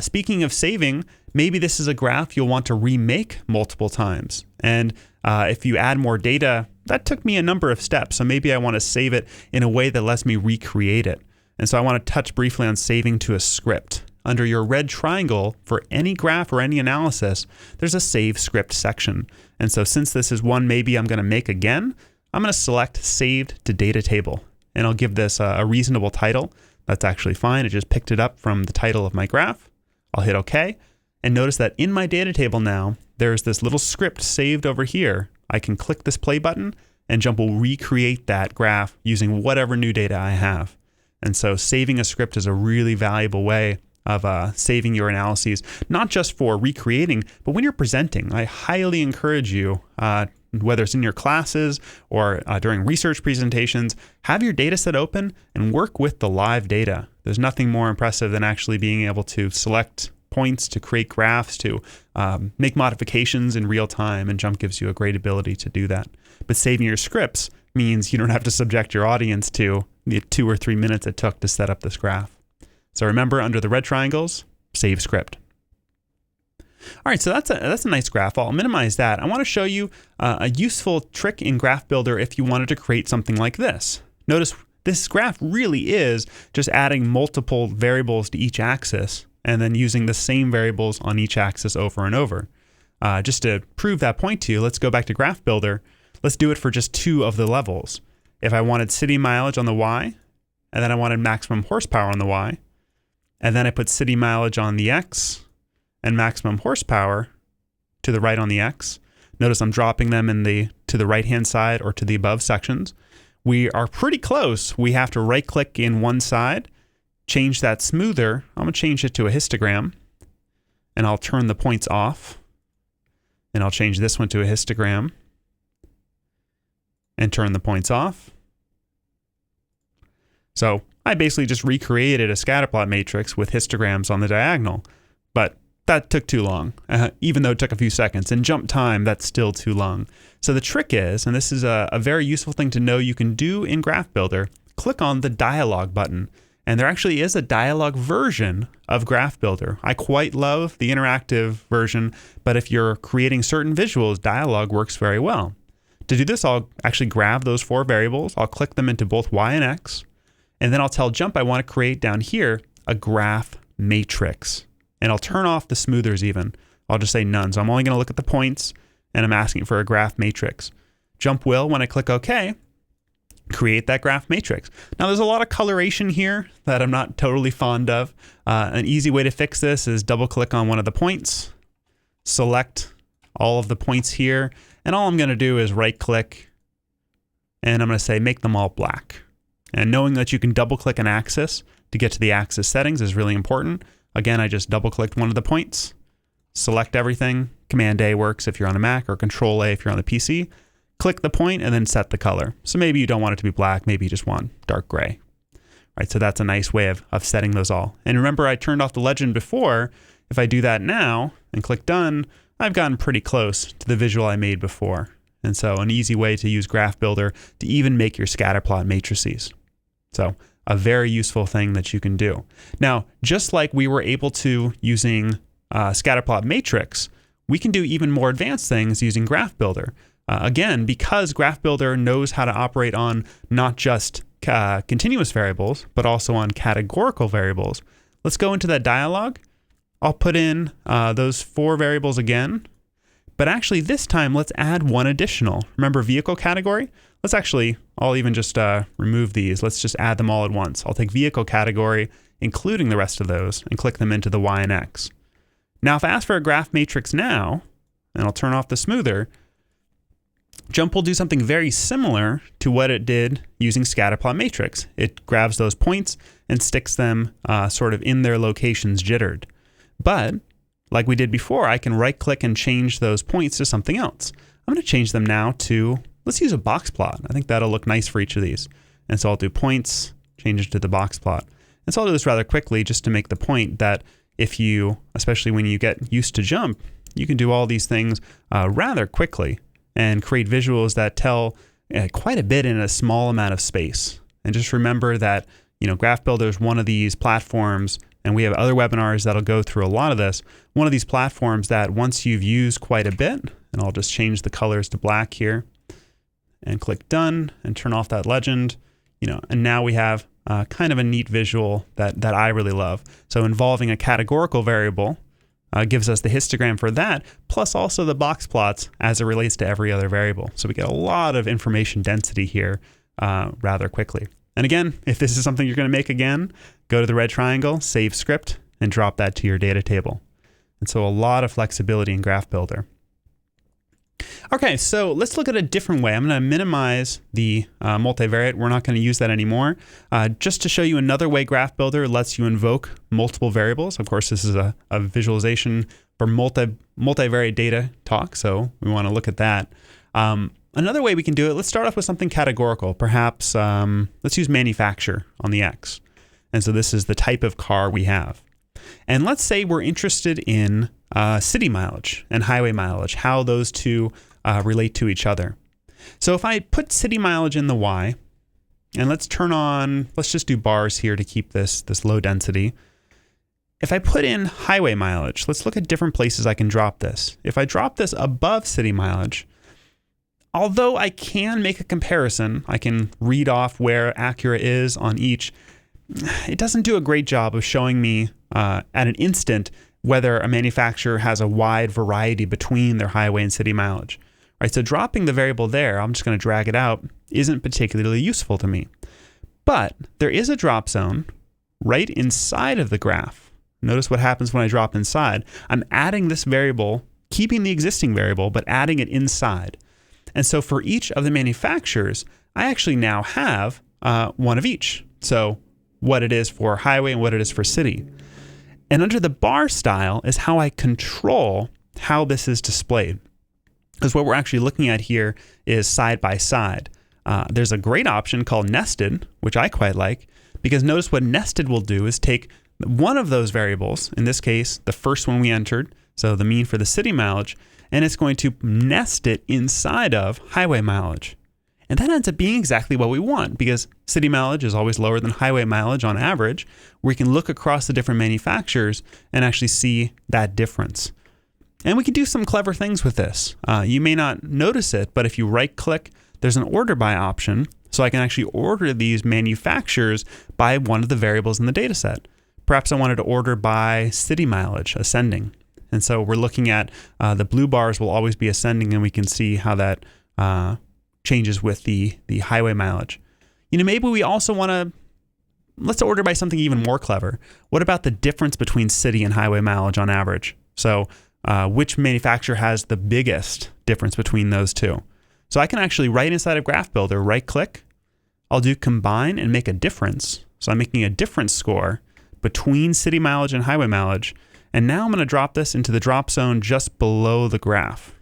Speaking of saving, maybe this is a graph you'll want to remake multiple times. And if you add more data, that took me a number of steps. So maybe I want to save it in a way that lets me recreate it. And so I want to touch briefly on saving to a script. Under your red triangle, for any graph or any analysis, there's a save script section. And so since this is one maybe I'm going to make again, I'm going to select saved to data table. And I'll give this a reasonable title. That's actually fine. It just picked it up from the title of my graph. I'll hit OK. And notice that in my data table now, there's this little script saved over here. I can click this play button and Jump will recreate that graph using whatever new data I have. And so saving a script is a really valuable way of saving your analyses, not just for recreating, but when you're presenting. I highly encourage you, whether it's in your classes or during research presentations, have your data set open and work with the live data. There's nothing more impressive than actually being able to select points, to create graphs, to make modifications in real time, and Jump gives you a great ability to do that. But saving your scripts means you don't have to subject your audience to the 2 or 3 minutes it took to set up this graph. So remember, under the red triangles, save script. All right, so that's a nice graph. I'll minimize that. I want to show you a useful trick in Graph Builder if you wanted to create something like this. Notice this graph really is just adding multiple variables to each axis and then using the same variables on each axis over and over. Just to prove that point to you, let's go back to Graph Builder. Let's do it for just 2 of the levels. If I wanted city mileage on the Y, and then I wanted maximum horsepower on the Y, and then I put city mileage on the X, and maximum horsepower to the right on the X. Notice I'm dropping them to the right-hand side or to the above sections. We are pretty close. We have to right-click in one side, change that smoother. I'm going to change it to a histogram, and I'll turn the points off. And I'll change this one to a histogram and turn the points off. So I basically just recreated a scatterplot matrix with histograms on the diagonal, but that took too long, even though it took a few seconds. In Jump time, that's still too long. So the trick is, and this is a very useful thing to know you can do in Graph Builder, click on the dialog button. And there actually is a dialog version of Graph Builder. I quite love the interactive version, but if you're creating certain visuals, dialog works very well. To do this, I'll actually grab those 4 variables. I'll click them into both Y and X. And then I'll tell Jump I want to create down here a graph matrix. And I'll turn off the smoothers even. I'll just say none. So I'm only going to look at the points, and I'm asking for a graph matrix. Jump will, when I click OK, create that graph matrix. Now there's a lot of coloration here that I'm not totally fond of. An easy way to fix this is double click on one of the points, select all of the points here, and all I'm going to do is right click and I'm going to say make them all black. And knowing that you can double click an axis to get to the axis settings is really important. Again, I just double clicked one of the points, select everything. Command A works if you're on a Mac, or Control A if you're on the PC. Click the point and then set the color. So maybe you don't want it to be black, maybe you just want dark gray. Right, so that's a nice way of setting those all. And remember, I turned off the legend before. If I do that now and click done, I've gotten pretty close to the visual I made before. And so an easy way to use Graph Builder to even make your scatterplot matrices. So a very useful thing that you can do. Now, just like we were able to using scatterplot matrix, we can do even more advanced things using Graph Builder. Again, because Graph Builder knows how to operate on not just continuous variables, but also on categorical variables. Let's go into that dialog. I'll put in those 4 variables again, but actually this time let's add one additional. Remember vehicle category? I'll even just remove these. Let's just add them all at once. I'll take vehicle category, including the rest of those, and click them into the Y and X. Now, if I ask for a graph matrix now, and I'll turn off the smoother, Jump will do something very similar to what it did using scatterplot matrix. It grabs those points and sticks them sort of in their locations jittered. But like we did before, I can right click and change those points to something else. I'm going to change them now to, let's use a box plot. I think that'll look nice for each of these. And so I'll do points, change it to the box plot. And so I'll do this rather quickly just to make the point that if you, especially when you get used to Jump, you can do all these things rather quickly and create visuals that tell quite a bit in a small amount of space. And just remember that, Graph Builder is one of these platforms, and we have other webinars that'll go through a lot of this. One of these platforms that once you've used quite a bit, and I'll just change the colors to black here and click done and turn off that legend, and now we have kind of a neat visual that I really love. So involving a categorical variable gives us the histogram for that, plus also the box plots as it relates to every other variable. So we get a lot of information density here rather quickly. And again, if this is something you're going to make again, go to the red triangle, save script, and drop that to your data table. And so a lot of flexibility in Graph Builder. Okay, so let's look at a different way. I'm going to minimize the multivariate. We're not going to use that anymore. Just to show you another way Graph Builder lets you invoke multiple variables. Of course, this is a visualization for multivariate data talk, so we want to look at that. Another way we can do it, let's start off with something categorical. Perhaps let's use manufacturer on the X. And so this is the type of car we have. And let's say we're interested in city mileage and highway mileage, how those two relate to each other. So if I put city mileage in the Y, and let's just do bars here to keep this low density. If I put in highway mileage, let's look at different places I can drop this. If I drop this above city mileage, although I can make a comparison, I can read off where Acura is on each, it doesn't do a great job of showing me at an instant whether a manufacturer has a wide variety between their highway and city mileage. All right, so dropping the variable there, I'm just going to drag it out, isn't particularly useful to me. But there is a drop zone right inside of the graph. Notice what happens when I drop inside. I'm adding this variable, keeping the existing variable, but adding it inside. And so for each of the manufacturers, I actually now have one of each. So what it is for highway and what it is for city. And under the bar style is how I control how this is displayed. Because what we're actually looking at here is side by side. There's a great option called nested, which I quite like, because notice what nested will do is take one of those variables, in this case, the first one we entered, so the mean for the city mileage, and it's going to nest it inside of highway mileage. And that ends up being exactly what we want, because city mileage is always lower than highway mileage on average, where we can look across the different manufacturers and actually see that difference. And we can do some clever things with this. You may not notice it, but if you right click, there's an order by option, so I can actually order these manufacturers by one of the variables in the data set. Perhaps I wanted to order by city mileage, ascending. And so we're looking at the blue bars will always be ascending, and we can see how that changes with the highway mileage. Maybe we also want to, let's order by something even more clever. What about the difference between city and highway mileage on average? So which manufacturer has the biggest difference between those two? So I can actually, right inside of Graph Builder, right click, I'll do combine and make a difference. So I'm making a difference score between city mileage and highway mileage. And now I'm going to drop this into the drop zone just below the graph.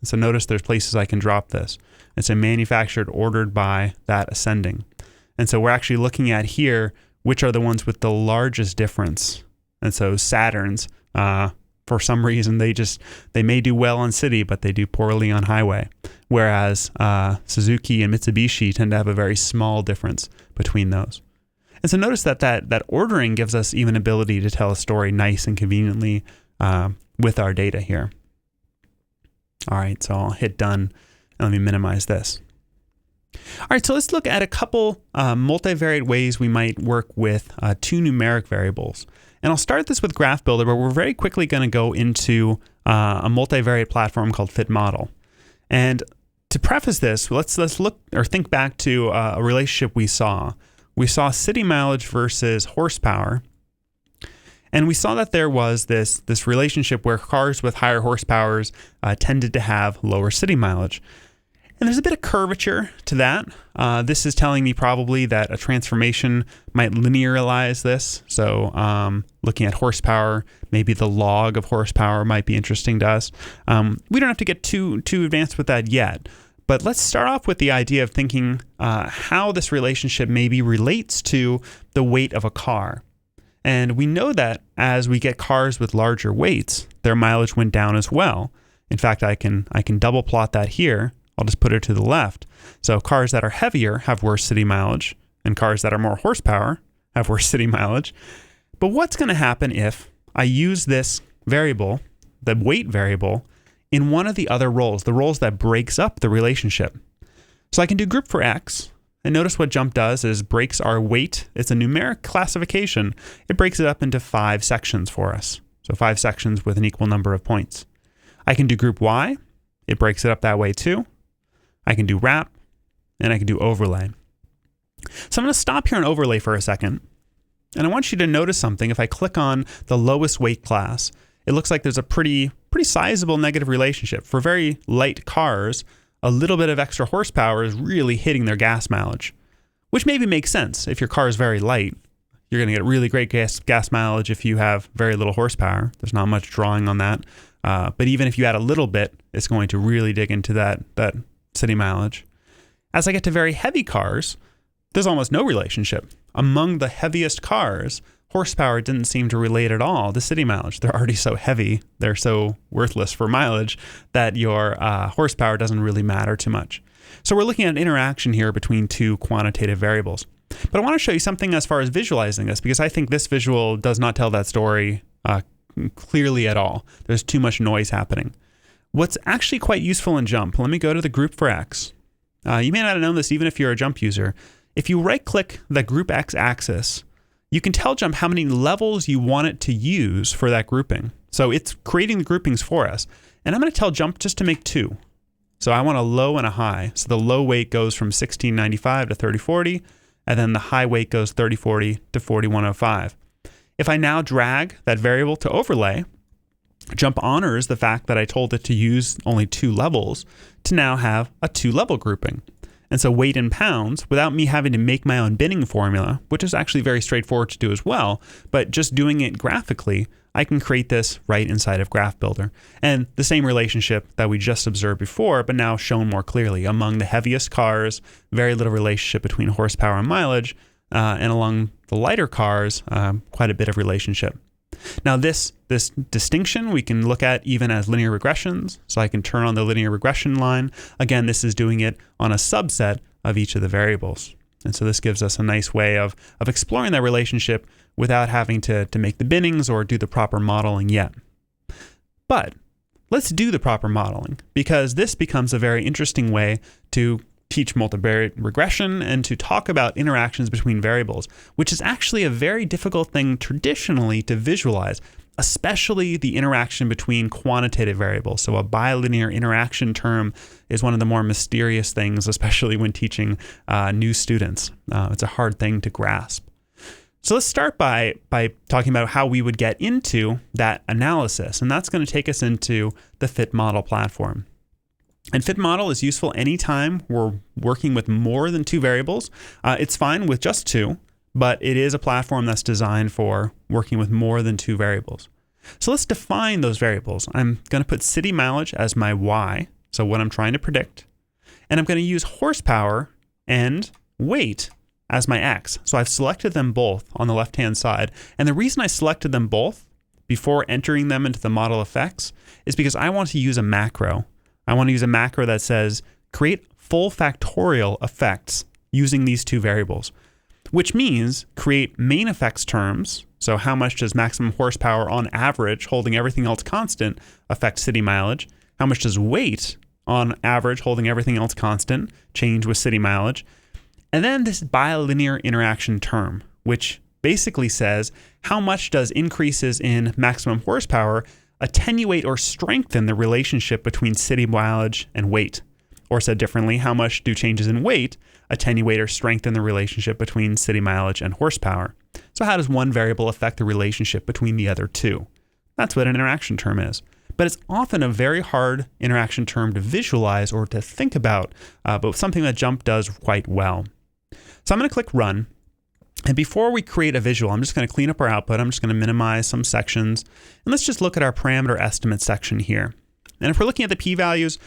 So notice there's places I can drop this. It's a manufactured ordered by that ascending. And so we're actually looking at here, which are the ones with the largest difference. And so Saturns, for some reason, they may do well on city, but they do poorly on highway. Whereas Suzuki and Mitsubishi tend to have a very small difference between those. And so notice that ordering gives us even ability to tell a story nice and conveniently with our data here. All right, so I'll hit done and let me minimize this. All right, so let's look at a couple multivariate ways we might work with two numeric variables. And I'll start this with Graph Builder, but we're very quickly going to go into a multivariate platform called FitModel. And to preface this, let's look or think back to a relationship we saw. We saw city mileage versus horsepower. And we saw that there was this relationship where cars with higher horsepowers tended to have lower city mileage. And there's a bit of curvature to that. This is telling me probably that a transformation might linearize this. So looking at horsepower, maybe the log of horsepower might be interesting to us. We don't have to get too advanced with that yet. But let's start off with the idea of thinking how this relationship maybe relates to the weight of a car. And we know that as we get cars with larger weights, their mileage went down as well. In fact, I can double plot that here. I'll just put it to the left. So cars that are heavier have worse city mileage, and cars that are more horsepower have worse city mileage. But what's going to happen if I use this variable, the weight variable, in one of the other roles, the roles that breaks up the relationship? So I can do group for X, and notice what jump does is breaks our weight. It's a numeric classification. It breaks it up into 5 sections for us. So 5 sections with an equal number of points. I can do group Y. It breaks it up that way too. I can do wrap, and I can do overlay. So I'm going to stop here on overlay for a second. And I want you to notice something. If I click on the lowest weight class, it looks like there's a pretty sizable negative relationship. For very light cars, a little bit of extra horsepower is really hitting their gas mileage, which maybe makes sense. If your car is very light, you're going to get really great gas mileage if you have very little horsepower. There's not much drawing on that. But even if you add a little bit, it's going to really dig into that city mileage. As I get to very heavy cars, there's almost no relationship. Among the heaviest cars, horsepower didn't seem to relate at all to city mileage. They're already so heavy, they're so worthless for mileage that your horsepower doesn't really matter too much. So we're looking at an interaction here between two quantitative variables. But I want to show you something as far as visualizing this, because I think this visual does not tell that story clearly at all. There's too much noise happening. What's actually quite useful in JMP, let me go to the group for X. You may not have known this even if you're a JMP user. If you right-click the group X axis, you can tell JMP how many levels you want it to use for that grouping. So it's creating the groupings for us. And I'm going to tell JMP just to make 2. So I want a low and a high. So the low weight goes from 1695 to 3040, and then the high weight goes 3040 to 4105. If I now drag that variable to overlay, JMP honors the fact that I told it to use only 2 levels to now have a 2-level grouping. And so weight in pounds, without me having to make my own binning formula, which is actually very straightforward to do as well, but just doing it graphically, I can create this right inside of Graph Builder. And the same relationship that we just observed before, but now shown more clearly. Among the heaviest cars, very little relationship between horsepower and mileage, and along the lighter cars, quite a bit of relationship. Now this distinction we can look at even as linear regressions. So I can turn on the linear regression line. Again, this is doing it on a subset of each of the variables. And so this gives us a nice way of exploring that relationship without having to make the binnings or do the proper modeling yet. But let's do the proper modeling, because this becomes a very interesting way to teach multivariate regression and to talk about interactions between variables, which is actually a very difficult thing traditionally to visualize. especially the interaction between quantitative variables. So a bilinear interaction term is one of the more mysterious things, especially when teaching new students. It's a hard thing to grasp. So let's start by talking about how we would get into that analysis. And that's going to take us into the fit model platform. And fit model is useful anytime we're working with more than two variables. It's fine with just two, but it is a platform that's designed for working with more than two variables. So let's define those variables. I'm going to put city mileage as my y, so what I'm trying to predict. And I'm going to use horsepower and weight as my x. So I've selected them both on the left-hand side. And the reason I selected them both before entering them into the model effects is because I want to use a macro. I want to use a macro that says create full factorial effects using these two variables, which means create main effects terms. So how much does maximum horsepower on average, holding everything else constant, affect city mileage? How much does weight on average, holding everything else constant, change with city mileage? And then this bilinear interaction term, which basically says how much does increases in maximum horsepower attenuate or strengthen the relationship between city mileage and weight? Or said differently, how much do changes in weight attenuate or strengthen the relationship between city mileage and horsepower? So how does one variable affect the relationship between the other two? That's what an interaction term is. But it's often a very hard interaction term to visualize or to think about, but something that JMP does quite well. So I'm going to click Run. And before we create a visual, I'm just going to clean up our output. I'm just going to minimize some sections. And let's just look at our parameter estimate section here. And if we're looking at the p-values,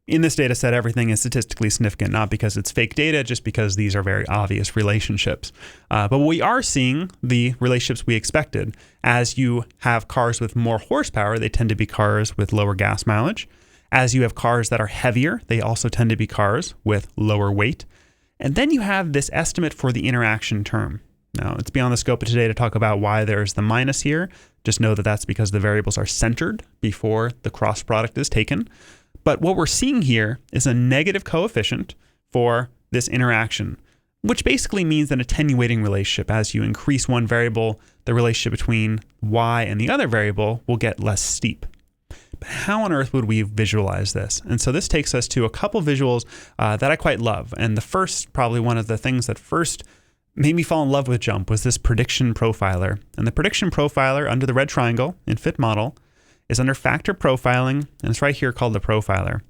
in this data set, everything is statistically significant, not because it's fake data, just because these are very obvious relationships. But we are seeing the relationships we expected. As you have cars with more horsepower, they tend to be cars with lower gas mileage. As you have cars that are heavier, they also tend to be cars with lower weight. And then you have this estimate for the interaction term. Now, it's beyond the scope of today to talk about why there's the minus here. Just know that that's because the variables are centered before the cross product is taken. But what we're seeing here is a negative coefficient for this interaction, which basically means an attenuating relationship. As you increase one variable, the relationship between y and the other variable will get less steep. But how on earth would we visualize this? And so this takes us to a couple visuals that I quite love. And the first, probably one of the things that first made me fall in love with JMP was this prediction profiler. And the prediction profiler under the red triangle in fit model is under factor profiling, and it's right here called the profiler.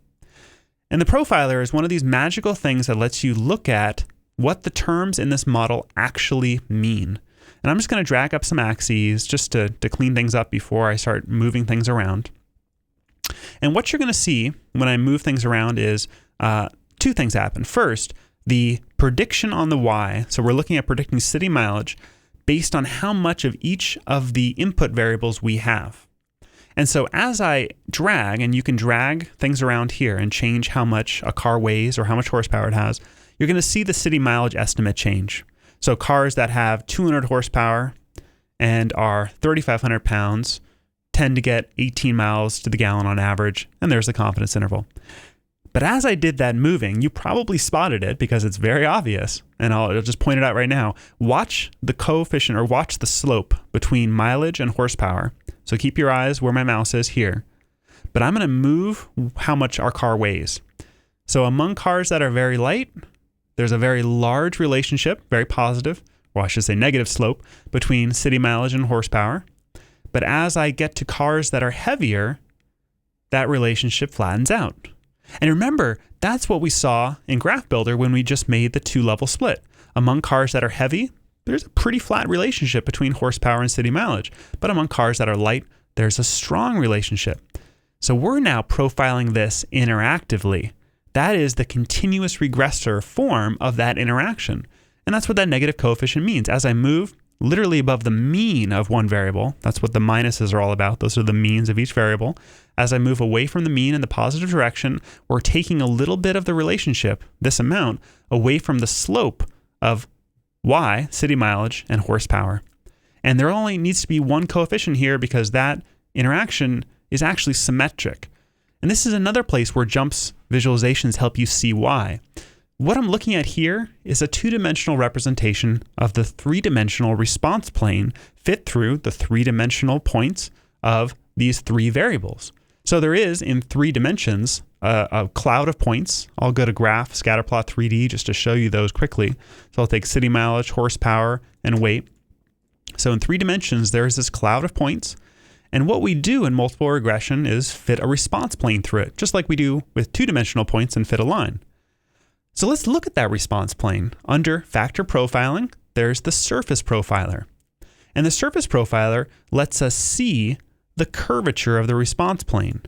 And the profiler is one of these magical things that lets you look at what the terms in this model actually mean. And I'm just going to drag up some axes just to clean things up before I start moving things around. And what you're going to see when I move things around is two things happen. First, the prediction on the y, so we're looking at predicting city mileage based on how much of each of the input variables we have. And so as I drag, and you can drag things around here and change how much a car weighs or how much horsepower it has, you're going to see the city mileage estimate change. So cars that have 200 horsepower and are 3,500 pounds tend to get 18 miles to the gallon on average, and there's the confidence interval. But as I did that moving, you probably spotted it because it's very obvious, and I'll just point it out right now. Watch the coefficient, or watch the slope between mileage and horsepower. So keep your eyes where my mouse is here. But I'm going to move how much our car weighs. So among cars that are very light, there's a very large relationship, very positive, or I should say negative slope, between city mileage and horsepower. But as I get to cars that are heavier, that relationship flattens out. And remember, that's what we saw in Graph Builder when we just made the two-level split. Among cars that are heavy, there's a pretty flat relationship between horsepower and city mileage. But among cars that are light, there's a strong relationship. So we're now profiling this interactively. That is the continuous regressor form of that interaction. And that's what that negative coefficient means. As I move literally above the mean of one variable, that's what the minuses are all about. Those are the means of each variable. As I move away from the mean in the positive direction, we're taking a little bit of the relationship, this amount, away from the slope of y, city mileage, and horsepower. And there only needs to be one coefficient here because that interaction is actually symmetric. And this is another place where JMP's visualizations help you see why. What I'm looking at here is a two-dimensional representation of the three-dimensional response plane fit through the three-dimensional points of these three variables. So there is, in 3 dimensions, a cloud of points. I'll go to Graph, Scatterplot 3D just to show you those quickly. So I'll take city mileage, horsepower, and weight. So in 3 dimensions, there's this cloud of points. And what we do in multiple regression is fit a response plane through it, just like we do with 2-dimensional points and fit a line. So let's look at that response plane. Under Factor Profiling, there's the Surface Profiler. And the Surface Profiler lets us see the curvature of the response plane.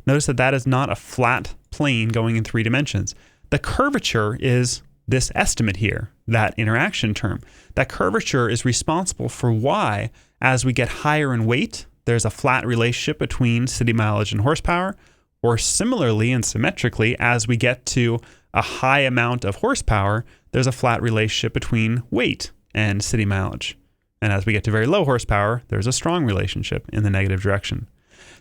Notice that that is not a flat plane going in 3 dimensions. The curvature is this estimate here, that interaction term. That curvature is responsible for why, as we get higher in weight, there's a flat relationship between city mileage and horsepower, or similarly and symmetrically, as we get to a high amount of horsepower, there's a flat relationship between weight and city mileage. And as we get to very low horsepower, there's a strong relationship in the negative direction.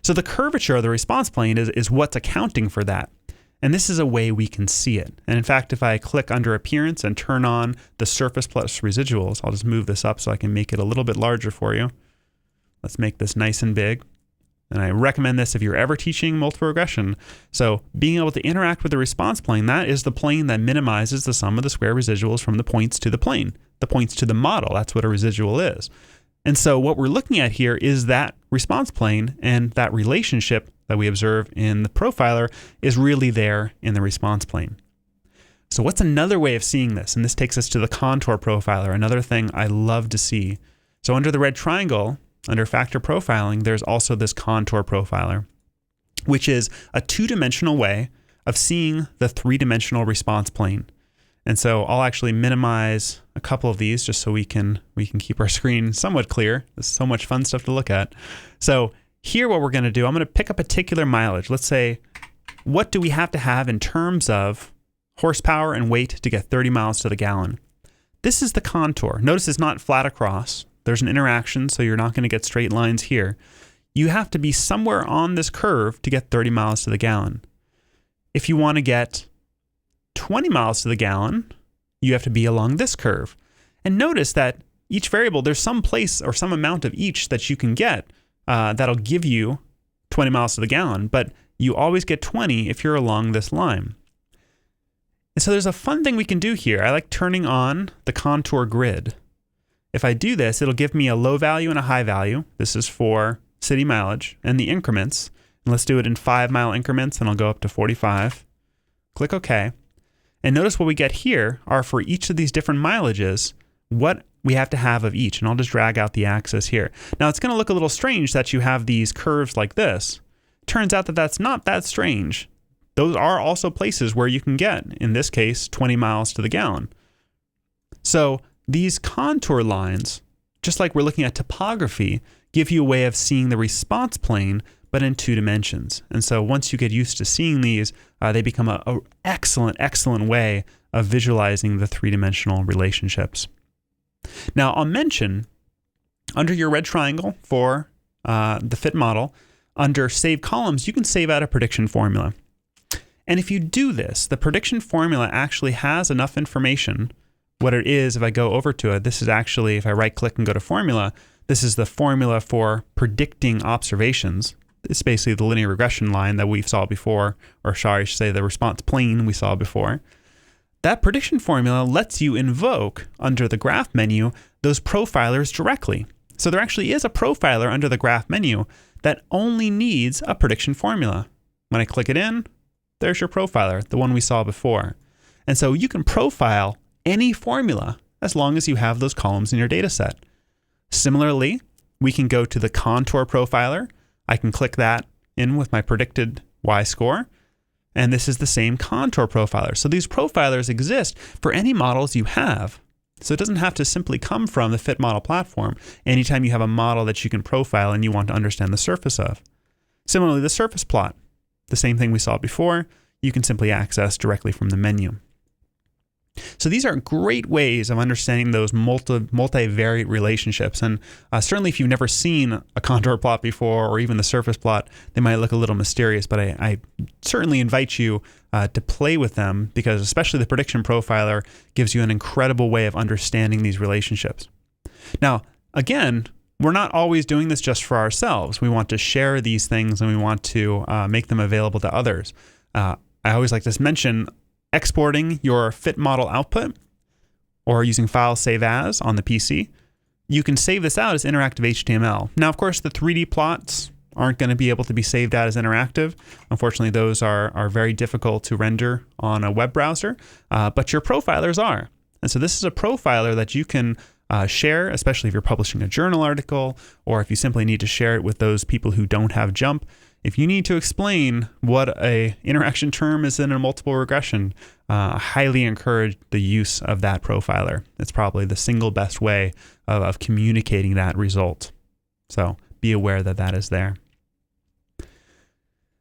So the curvature of the response plane is what's accounting for that. And this is a way we can see it. And in fact, if I click under Appearance and turn on the Surface plus Residuals, I'll just move this up so I can make it a little bit larger for you. Let's make this nice and big. And I recommend this if you're ever teaching multiple regression. So being able to interact with the response plane, that is the plane that minimizes the sum of the square residuals from the points to the plane, the points to the model. That's what a residual is. And so what we're looking at here is that response plane, and that relationship that we observe in the profiler is really there in the response plane. So what's another way of seeing this? And this takes us to the contour profiler, another thing I love to see. So under the red triangle, under Factor Profiling, there's also this contour profiler, which is a 2-dimensional way of seeing the 3-dimensional response plane. And so I'll actually minimize a couple of these just so we can keep our screen somewhat clear. There's so much fun stuff to look at. So here what we're going to do, I'm going to pick a particular mileage. Let's say, what do we have to have in terms of horsepower and weight to get 30 miles to the gallon? This is the contour. Notice it's not flat across. There's an interaction, so you're not going to get straight lines here. You have to be somewhere on this curve to get 30 miles to the gallon. If you want to get 20 miles to the gallon, you have to be along this curve. And notice that each variable, there's some place or some amount of each that you can get that'll give you 20 miles to the gallon, but you always get 20 if you're along this line. And so there's a fun thing we can do here. I like turning on the contour grid. If I do this, it'll give me a low value and a high value. This is for city mileage and the increments. And let's do it in 5-mile increments, and I'll go up to 45. Click OK. And notice what we get here are for each of these different mileages, what we have to have of each. And I'll just drag out the axis here. Now it's going to look a little strange that you have these curves like this. Turns out that that's not that strange. Those are also places where you can get, in this case, 20 miles to the gallon. So these contour lines, just like we're looking at topography, give you a way of seeing the response plane, but in 2 dimensions. And so once you get used to seeing these, they become an excellent way of visualizing the 3-dimensional relationships. Now I'll mention, under your red triangle for the fit model, under Save Columns, you can save out a prediction formula. And if you do this, the prediction formula actually has enough information. What it is, if I go over to it, this is actually, if I right-click and go to Formula, this is the formula for predicting observations. It's basically the linear regression line that we saw before, or sorry, I should say the response plane we saw before. That prediction formula lets you invoke, under the graph menu, those profilers directly. So there actually is a profiler under the graph menu that only needs a prediction formula. When I click it in, there's your profiler, the one we saw before. And so you can profile any formula as long as you have those columns in your data set. Similarly, we can go to the contour profiler. I can click that in with my predicted y-score, and this is the same contour profiler. So these profilers exist for any models you have. So it doesn't have to simply come from the Fit model platform anytime you have a model that you can profile and you want to understand the surface of. Similarly, the surface plot, the same thing we saw before, you can simply access directly from the menu. So these are great ways of understanding those multivariate relationships. And certainly if you've never seen a contour plot before, or even the surface plot, they might look a little mysterious, but I certainly invite you to play with them, because especially the prediction profiler gives you an incredible way of understanding these relationships. Now, again, we're not always doing this just for ourselves. We want to share these things and we want to make them available to others. I always like to mention exporting your fit model output or using file save as on the PC. You can save this out as interactive HTML. Now, of course, the 3D plots aren't going to be able to be saved out as interactive. Unfortunately, those are very difficult to render on a web browser, but your profilers are. And so this is a profiler that you can share, especially if you're publishing a journal article, or if you simply need to share it with those people who don't have JMP. If you need to explain what a interaction term is in a multiple regression, I highly encourage the use of that profiler. It's probably the single best way of communicating that result. So be aware that that is there.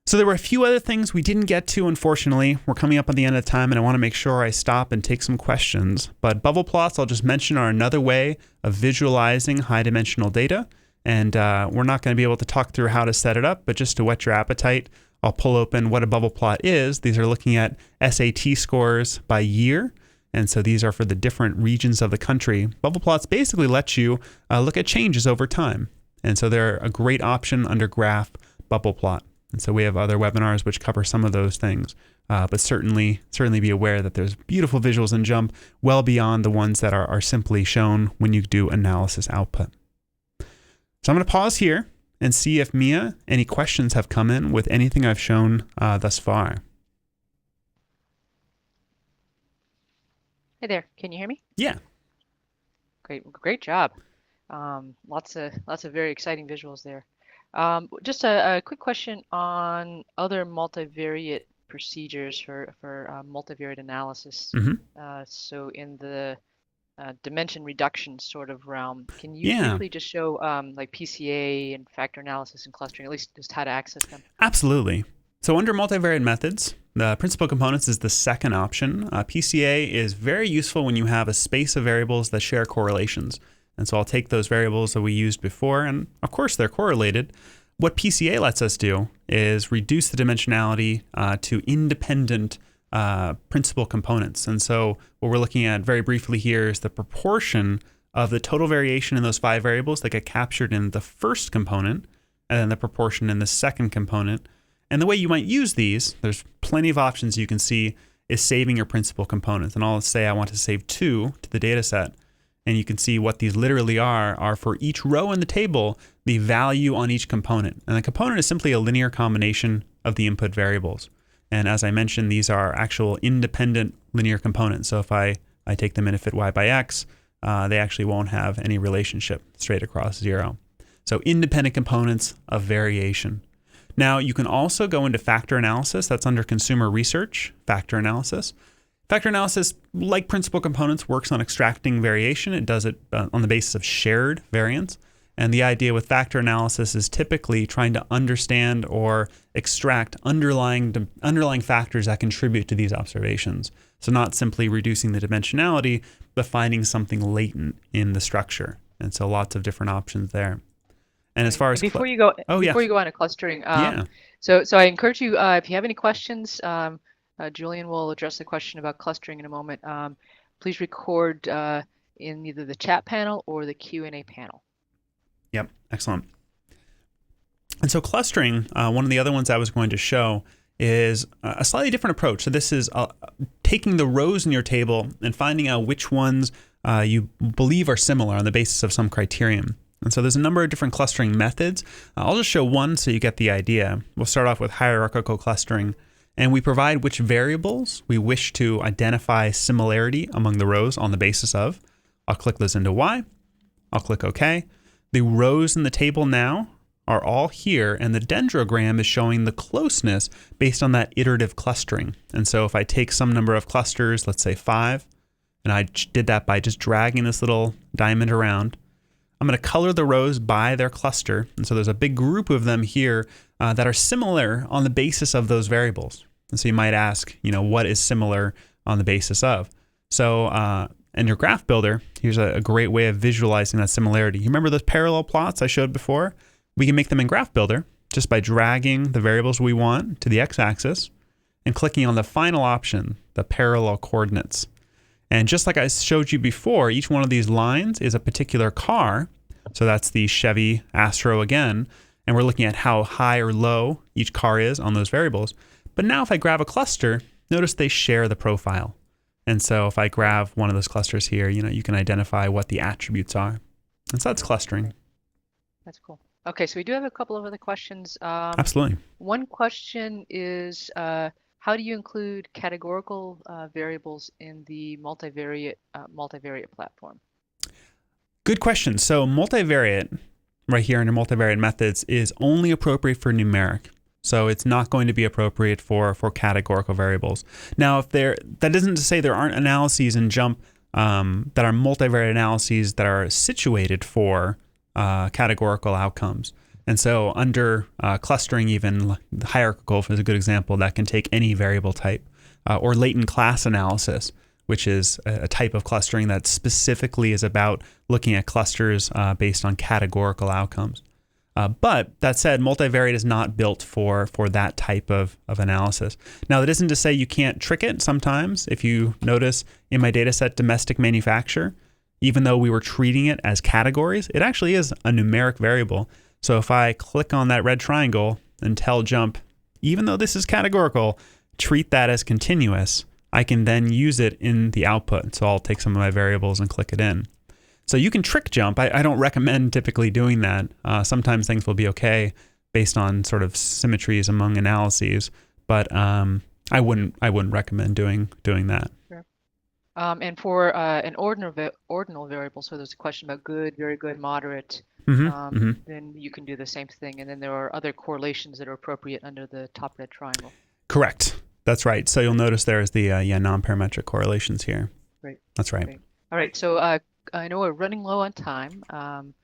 So there were a few other things we didn't get to, unfortunately. We're coming up on the end of the time, and I want to make sure I stop and take some questions. But bubble plots, I'll just mention, are another way of visualizing high-dimensional data. And we're not going to be able to talk through how to set it up, but just to whet your appetite, I'll pull open what a bubble plot is. These are looking at SAT scores by year. And so these are for the different regions of the country. Bubble plots basically let you look at changes over time. And so they're a great option under Graph Bubble Plot. And so we have other webinars which cover some of those things. But certainly be aware that there's beautiful visuals in JMP well beyond the ones that are simply shown when you do analysis output. So I'm going to pause here and see if Mia, any questions have come in with anything I've shown thus far. Hey there, can you hear me? Yeah. Great job. Lots of very exciting visuals there. Just a quick question on other multivariate procedures for multivariate analysis. Mm-hmm. So in the dimension reduction sort of realm, can you briefly just show like PCA and factor analysis and clustering, at least just how to access them? Absolutely. So under multivariate methods, the principal components is the second option. PCA is very useful when you have a space of variables that share correlations. And so I'll take those variables that we used before, and of course they're correlated. What PCA lets us do is reduce the dimensionality to independent principal components. And so what we're looking at very briefly here is the proportion of the total variation in those 5 variables that get captured in the first component, and then the proportion in the second component. And the way you might use these, there's plenty of options you can see, is saving your principal components. And I'll say I want to save 2 to the data set. And you can see what these literally are for each row in the table, the value on each component. And the component is simply a linear combination of the input variables. And as I mentioned, these are actual independent linear components. So if I take them in a fit y by x, they actually won't have any relationship straight across 0. So independent components of variation. Now you can also go into factor analysis. That's under consumer research, factor analysis. Factor analysis, like principal components, works on extracting variation. It does it on the basis of shared variance. And the idea with factor analysis is typically trying to understand or extract underlying factors that contribute to these observations. So not simply reducing the dimensionality, but finding something latent in the structure. And so lots of different options there. And as far as before you go on to clustering, so I encourage you, if you have any questions, Julian will address the question about clustering in a moment. Please record in either the chat panel or the Q&A panel. Yep, excellent. And so clustering, one of the other ones I was going to show is a slightly different approach. So this is taking the rows in your table and finding out which ones you believe are similar on the basis of some criterion. And so there's a number of different clustering methods. I'll just show one so you get the idea. We'll start off with hierarchical clustering. And we provide which variables we wish to identify similarity among the rows on the basis of. I'll click those into Y. I'll click OK. The rows in the table now are all here, and the dendrogram is showing the closeness based on that iterative clustering. And so if I take some number of clusters, let's say 5, and I did that by just dragging this little diamond around, I'm going to color the rows by their cluster. And so there's a big group of them here that are similar on the basis of those variables. And so you might ask, what is similar on the basis of? So in your graph builder, here's a great way of visualizing that similarity. You remember those parallel plots I showed before? We can make them in graph builder just by dragging the variables we want to the x-axis and clicking on the final option, the parallel coordinates. And just like I showed you before, each one of these lines is a particular car. So that's the Chevy Astro again. And we're looking at how high or low each car is on those variables. But now if I grab a cluster, notice they share the profile. And so if I grab one of those clusters here, you can identify what the attributes are. And so that's clustering. That's cool. Okay, so we do have a couple of other questions. Absolutely. One question is, how do you include categorical variables in the multivariate platform? Good question. So multivariate, right here under multivariate methods, is only appropriate for numeric. So it's not going to be appropriate for categorical variables. Now, that isn't to say there aren't analyses in JMP that are multivariate analyses that are situated for categorical outcomes. And so under clustering, even hierarchical is a good example that can take any variable type, or latent class analysis, which is a type of clustering that specifically is about looking at clusters based on categorical outcomes. But that said, multivariate is not built for that type of analysis. Now, that isn't to say you can't trick it sometimes. If you notice in my data set domestic manufacturer, even though we were treating it as categories, it actually is a numeric variable. So if I click on that red triangle and tell JMP, even though this is categorical, treat that as continuous, I can then use it in the output. So I'll take some of my variables and click it in. So you can trick JMP. I don't recommend typically doing that. Sometimes things will be okay based on sort of symmetries among analyses, but I wouldn't recommend doing that. Sure. And for an ordinal variable, so there's a question about good, very good, moderate. Then you can do the same thing, and then there are other correlations that are appropriate under the top red triangle. Correct. That's right. So you'll notice there's the non-parametric correlations here. Right. That's right. Great. All right. So I know we're running low on time, and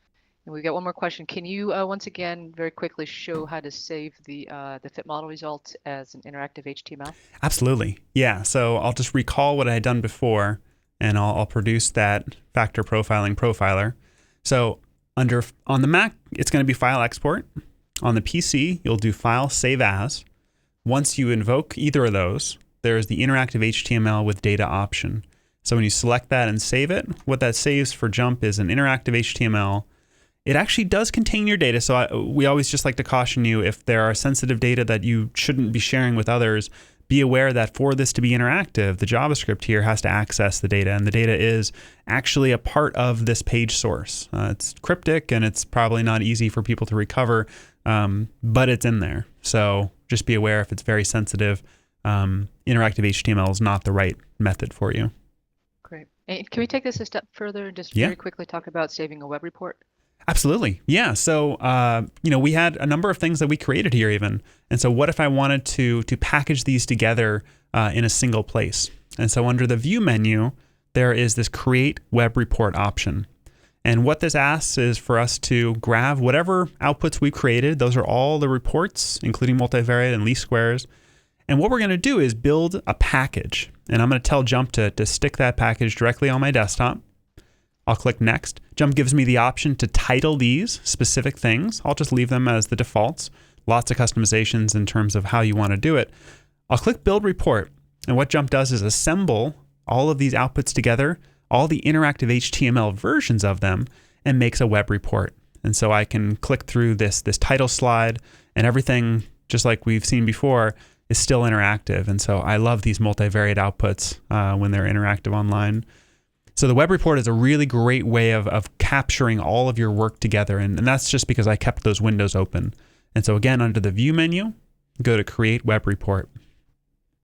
we got one more question. Can you once again very quickly show how to save the fit model results as an interactive HTML? Absolutely. Yeah. So I'll just recall what I had done before, and I'll produce that factor profiling profiler. So on the Mac, it's going to be file export. On the PC, you'll do file save as. Once you invoke either of those, there's the interactive HTML with data option. So when you select that and save it, what that saves for JMP is an interactive HTML. It actually does contain your data. So we always just like to caution you, if there are sensitive data that you shouldn't be sharing with others, be aware that for this to be interactive, the JavaScript here has to access the data, and the data is actually a part of this page source. It's cryptic, and it's probably not easy for people to recover, but it's in there. So just be aware if it's very sensitive, interactive HTML is not the right method for you. Great. And can we take this a step further and just very quickly talk about saving a web report? Absolutely. Yeah. So, we had a number of things that we created here even. And so what if I wanted to package these together in a single place? And so under the view menu, there is this create web report option. And what this asks is for us to grab whatever outputs we've created. Those are all the reports, including multivariate and least squares. And what we're going to do is build a package. And I'm going to tell JMP to stick that package directly on my desktop. I'll click next. JMP gives me the option to title these specific things. I'll just leave them as the defaults. Lots of customizations in terms of how you want to do it. I'll click build report. And what JMP does is assemble all of these outputs together, all the interactive HTML versions of them, and makes a web report. And so I can click through this title slide, and everything, just like we've seen before, is still interactive. And so I love these multivariate outputs when they're interactive online. So the web report is a really great way of capturing all of your work together. And that's just because I kept those windows open. And so again, under the view menu, go to create web report.